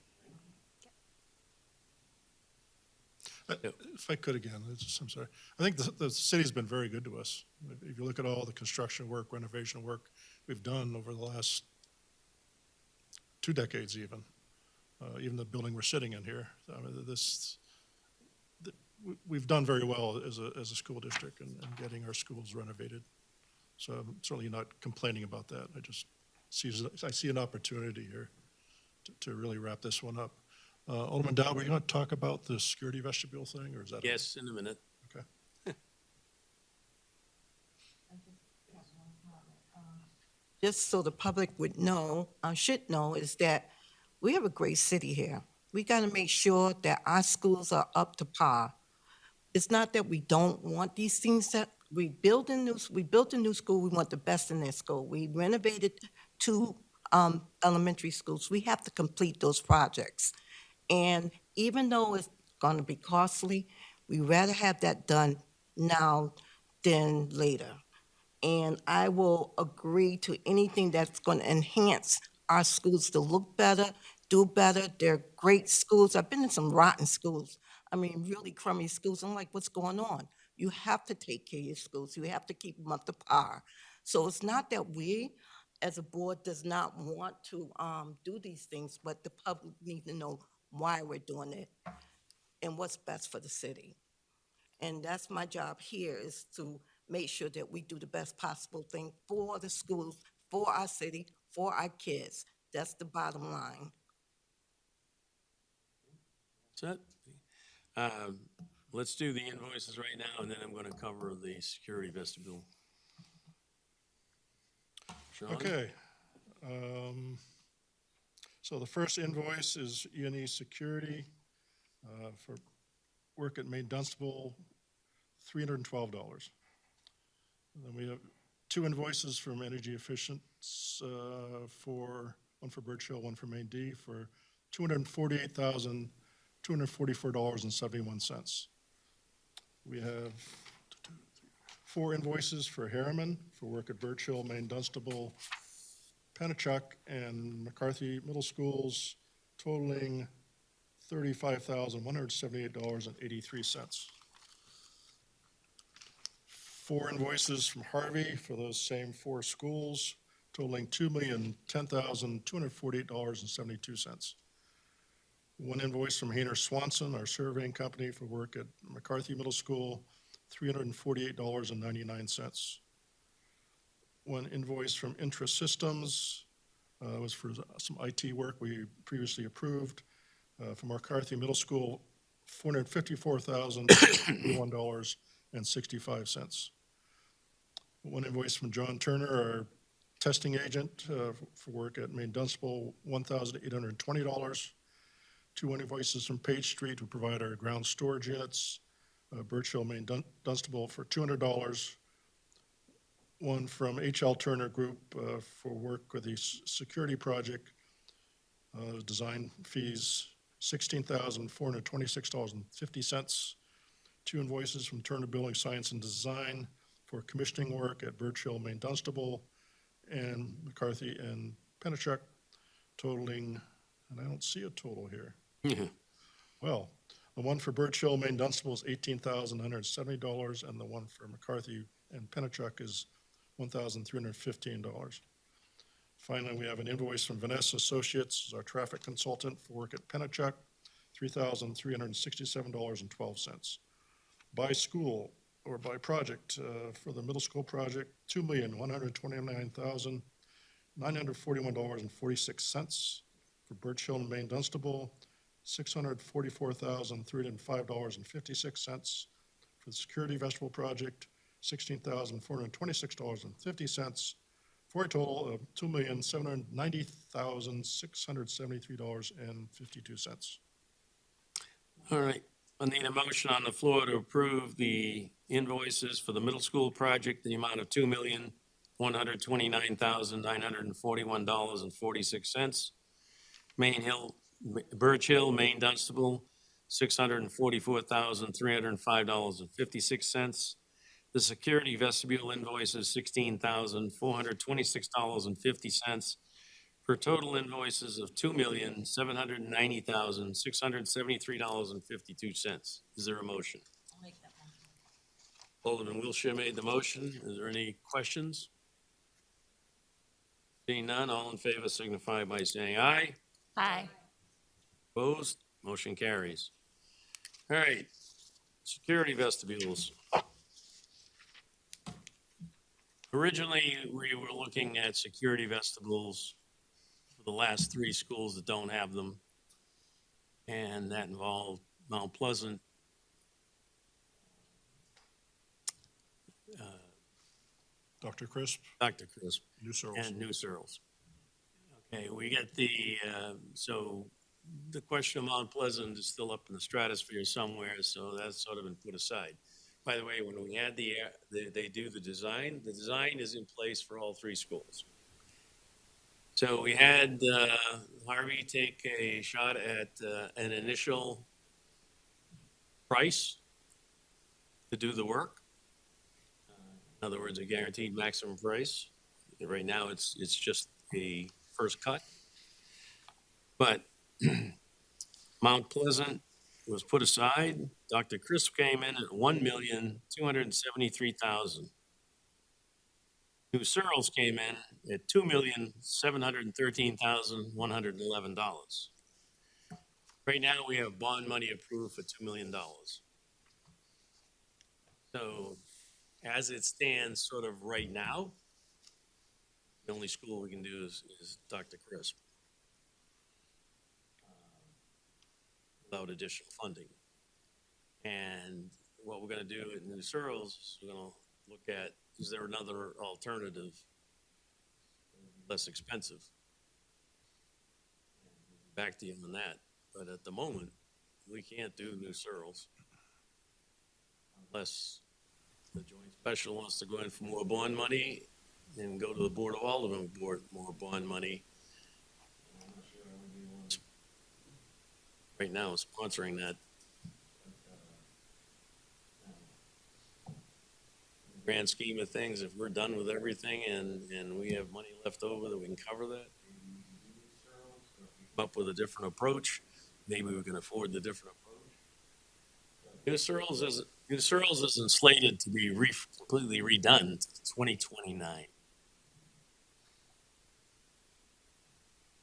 you. If I could again, I'm sorry. I think the city's been very good to us. If you look at all the construction work, renovation work we've done over the last 2 decades even the building we're sitting in here. I mean, we've done very well as a school district in getting our schools renovated. So I'm certainly not complaining about that. I see an opportunity here to really wrap this one up. Alderman Dow, were you going to talk about the security vestibule thing, or is that? Yes, in a minute. Okay. Just so the public would know, should know, is that we have a great city here. We got to make sure that our schools are up to par. It's not that we don't want these things that we built a new school. We want the best in that school. We renovated 2 elementary schools. We have to complete those projects. And even though it's going to be costly, we rather have that done now than later. And I will agree to anything that's going to enhance our schools to look better, do better. They're great schools. I've been in some rotten schools. I mean, really crummy schools. I'm like, what's going on? You have to take care of your schools. You have to keep them up to par. So it's not that we, as a board, does not want to do these things, but the public need to know why we're doing it and what's best for the city. And that's my job here, is to make sure that we do the best possible thing for the schools, for our city, for our kids. That's the bottom line. Set. Let's do the invoices right now, and then I'm going to cover the security vestibule. Sean? Okay. So the first invoice is E&E Security for work at Main Dunstable, $312. And then we have 2 invoices from Energy Efficients, one for Birch Hill, one for Main D, for $248,244.71. We have 4 invoices for Harriman for work at Birch Hill, Main Dunstable, Pennachuck, and McCarthy Middle Schools, totaling $35,178.83. 4 invoices from Harvey for those same 4 schools, totaling $2,010,248.72. One invoice from Hayner Swanson, our surveying company, for work at McCarthy Middle School, $348.99. One invoice from Intrasystems was for some IT work we previously approved from McCarthy Middle School, $454,001.65. One invoice from John Turner, our testing agent for work at Maine Dunstable, $1,820. Two invoices from Page Street, who provide our ground storage units, Birch Hill, Maine Dunstable, for $200. One from H.L. Turner Group for work with the security project, design fees, $16,426.50. Two invoices from Turner Building Science and Design for commissioning work at Birch Hill, Maine Dunstable, and McCarthy and Pennachuck, totaling, and I don't see a total here. Well, the one for Birch Hill, Maine Dunstable is $18,170, and the one for McCarthy and Pennachuck is $1,315. Finally, we have an invoice from Vanessa Associates, our traffic consultant, for work at Pennachuck, $3,367.12. By school or by project, for the middle school project, $2,129,941.46. For Birch Hill and Maine Dunstable, $644,305.56. For the security vestibule project, $16,426.50, for a total of $2,790,673.52. All right, I need a motion on the floor to approve the invoices for the middle school project, the amount of $2,129,941.46. Birch Hill, Maine Dunstable, $644,305.56. The security vestibule invoice is $16,426.50 for total invoices of $2,790,673.52. Is there a motion? I'll make that motion. Alderman Wilshire made the motion. Is there any questions? Seeing none, all in favor signify by saying aye. Aye. Opposed? Motion carries. All right, security vestibules. Originally, we were looking at security vestibules for the last three schools that don't have them. And that involved Mount Pleasant, Dr. Crisp, Dr. Crisp, New Searles. and New Searles. Okay, we get the, so the question of Mount Pleasant is still up in the stratosphere somewhere, so that's sort of been put aside. By the way, when we had they do the design is in place for all three schools. So we had Harvey take a shot at an initial price to do the work. In other words, a guaranteed maximum price. Right now, it's just a first cut. But Mount Pleasant was put aside. Dr. Crisp came in at $1,273,000. New Searles came in at $2,713,111. Right now, we have bond money approved for $2 million. So, as it stands, sort of right now, the only school we can do is Dr. Crisp. Without additional funding. And what we're gonna do at New Searles is we're gonna look at, is there another alternative, less expensive? Back to you on that, but at the moment, we can't do New Searles unless the joint special wants to go in for more bond money and go to the Board of Aldermen for more bond money. Right now, sponsoring that. Grand scheme of things, if we're done with everything and we have money left over that we can cover that, come up with a different approach, maybe we can afford the different approach. New Searles isn't slated to be completely redone until 2029.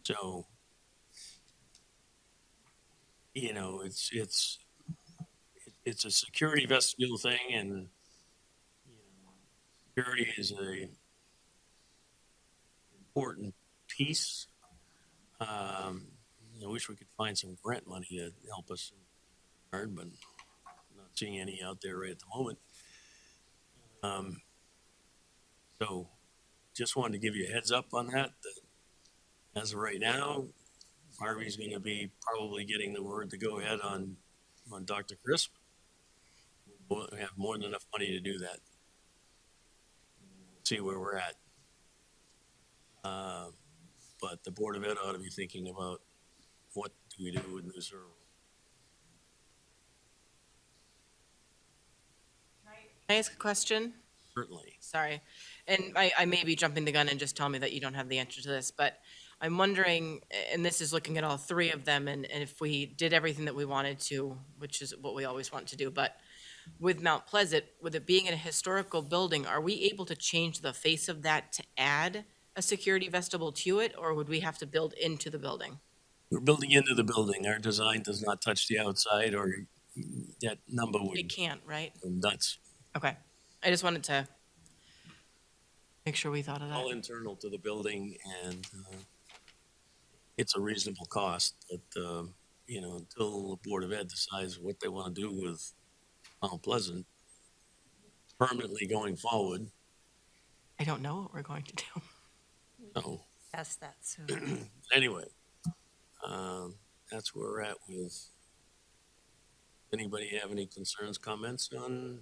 So you know, it's a security vestibule thing, and you know, security is a important piece. Um, I wish we could find some grant money to help us, hard, but not seeing any out there right at the moment. Um, so just wanted to give you a heads up on that. That as of right now, Harvey's going to be probably getting the word to go ahead on Dr. Crisp. We'll have more than enough money to do that. See where we're at. But the Board of Ed ought to be thinking about what do we do with New Searle. Can I ask a question? Certainly. Sorry. And I may be jumping the gun and just tell me that you don't have the answer to this, but I'm wondering, and this is looking at all three of them, and if we did everything that we wanted to, which is what we always want to do, but with Mount Pleasant, with it being in a historical building, are we able to change the face of that to add a security vestibule to it, or would we have to build into the building? We're building into the building. Our design does not touch the outside, or that number would It can't, right? go nuts. Okay. I just wanted to make sure we thought of that. All internal to the building, and it's a reasonable cost. But you know, until the Board of Ed decides what they want to do with Mount Pleasant permanently going forward, I don't know what we're going to do. so Ask that soon. anyway, that's where we're at with. Anybody have any concerns, comments on?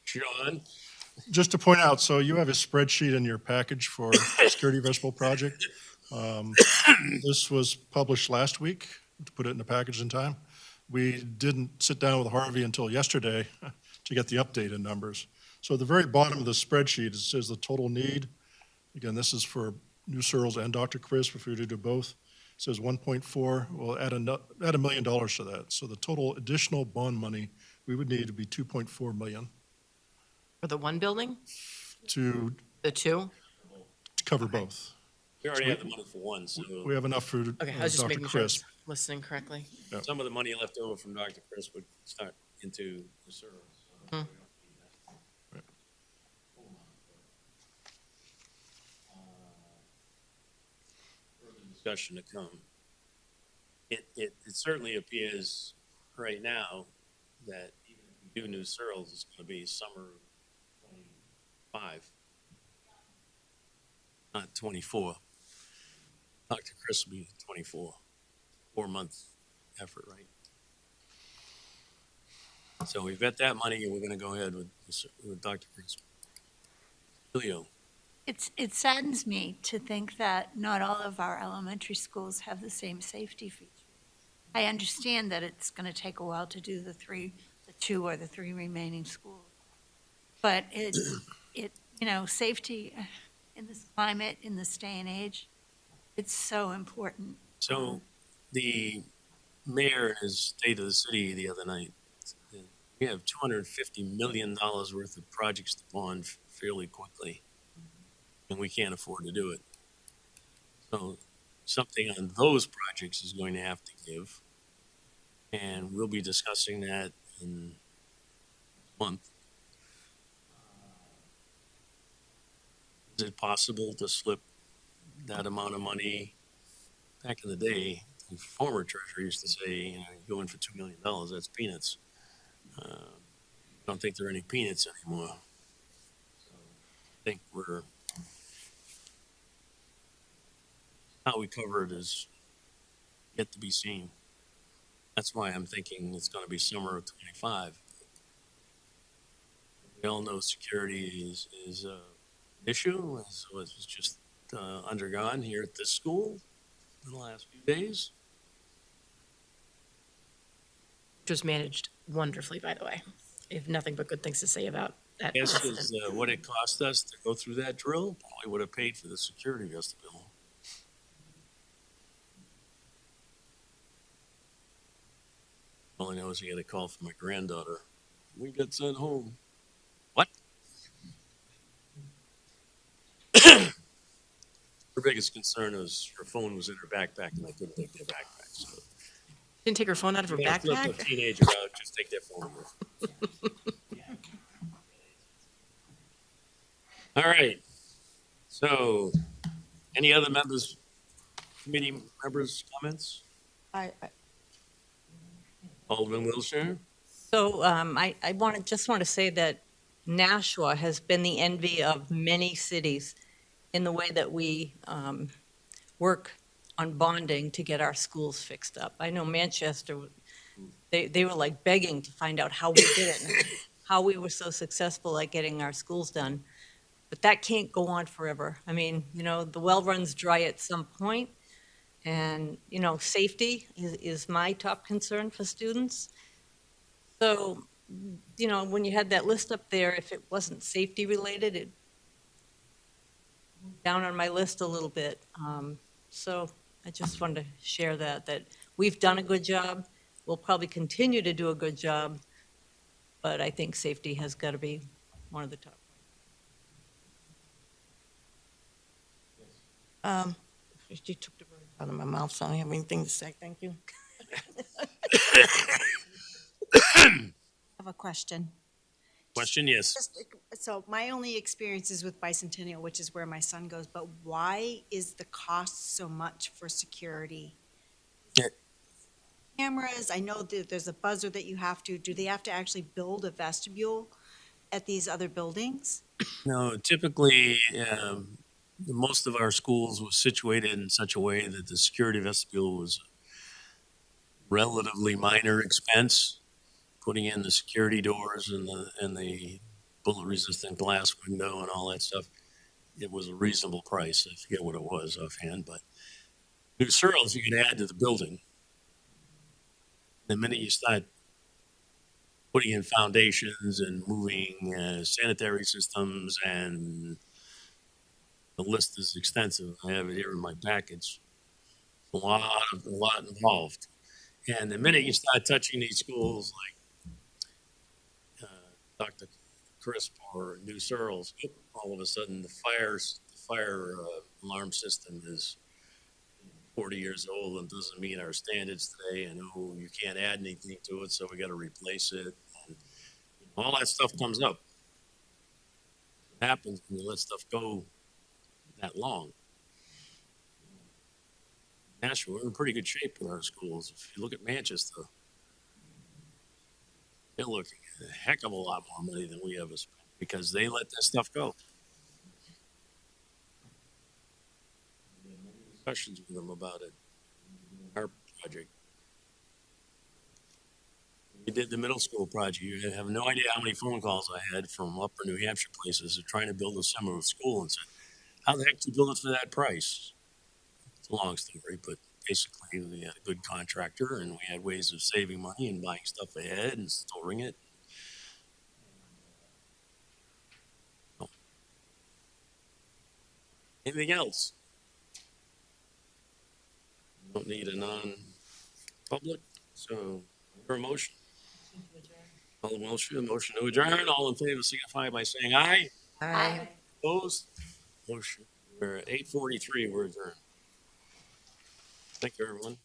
Sean? Just to point out, so you have a spreadsheet in your package for security vestibule project. This was published last week, to put it in the package in time. We didn't sit down with Harvey until yesterday to get the updated numbers. So at the very bottom of the spreadsheet, it says the total need. Again, this is for New Searles and Dr. Crisp, if we were to do both. It says 1.4, we'll add $1 million to that. So the total additional bond money we would need to be 2.4 million For the one building? to The two? cover both. We already have the money for one, so We have enough for Okay, I was just Dr. making sure I was Crisp. listening correctly. some of the money left over from Dr. Chris would start into the service. Discussion to come. It certainly appears right now that even if we do New Searles, it's going to be summer 25, not 24. Dr. Chris will be 24, 4-month effort, right? So we've got that money, and we're going to go ahead with Dr. Chris. Julio. It saddens me to think that not all of our elementary schools have the same safety features. I understand that it's going to take a while to do the two or the three remaining schools. But safety in this climate, in this day and age, it's so important. So the mayor in his State of the City the other night, we have $250 million worth of projects to bond fairly quickly, and we can't afford to do it. So something on those projects is going to have to give, and we'll be discussing that in a month. Is it possible to slip that amount of money? Back in the day, the former treasurer used to say, you go in for $2 million, that's peanuts. I don't think there are any peanuts anymore. I think how we cover it is yet to be seen. That's why I'm thinking it's going to be summer of 25. We all know security is an issue, as was just undergone here at this school in the last few days. Just managed wonderfully, by the way. I have nothing but good things to say about that. Guess incident. is what it cost us to go through that drill. Probably would have paid for the security vestibule. All I know is he had a call from my granddaughter. We got sent home. What? biggest concern was her phone was in her backpack and I couldn't take their backpack, so. Didn't take her phone out of her You gotta flip backpack? a teenager out, just take their phone with. All right, so, any other members, committee members' comments? Alderman Wilshire? So just want to say that Nashua has been the envy of many cities in the way that we work on bonding to get our schools fixed up. I know Manchester, they were like begging to find out how we did it, and how we were so successful at getting our schools done. But that can't go on forever. I mean, the well runs dry at some point, and, safety is my top concern for students. So, when you had that list up there, if it wasn't safety related, it down on my list a little bit. So I just wanted to share that we've done a good job. We'll probably continue to do a good job, but I think safety has got to be one of the top. You took the words out of my mouth, so I don't have anything to say. Thank you. I have a question. Question, yes. So my only experience is with Bicentennial, which is where my son goes, but why is the cost so much for security? Yeah. Cameras, I know that there's a buzzer that you have to, do they have to actually build a vestibule at these other buildings? No, typically, most of our schools was situated in such a way that the security vestibule was relatively minor expense. Putting in the security doors and the bullet-resistant glass window and all that stuff, it was a reasonable price. I forget what it was offhand, but new cereals you could add to the building. The minute you start putting in foundations and moving sanitary systems, and the list is extensive. I have it here in my package. A lot involved. And the minute you start touching these schools like Dr. Crisp or New Searles, all of a sudden the fire alarm system is 40 years old and doesn't meet our standards today, and you can't add anything to it, so we got to replace it. And all that stuff comes up. What happens when you let stuff go that long? Nashua, we're in pretty good shape with our schools. If you look at Manchester, they're looking at a heck of a lot more money than we ever spent because they let that stuff go. Discussions with them about it. Our project. We did the middle school project. You have no idea how many phone calls I had from upper New Hampshire places who are trying to build a similar school and said, how the heck do you build it for that price? It's a long story, but basically we had a good contractor and we had ways of saving money and buying stuff ahead and storing it. Anything else? Don't need a non-public, so for a motion. All motion to adjourn. All in favor signify by saying aye. Aye. Opposed? Motion. We're at 8:43. We're adjourned. Thank you, everyone.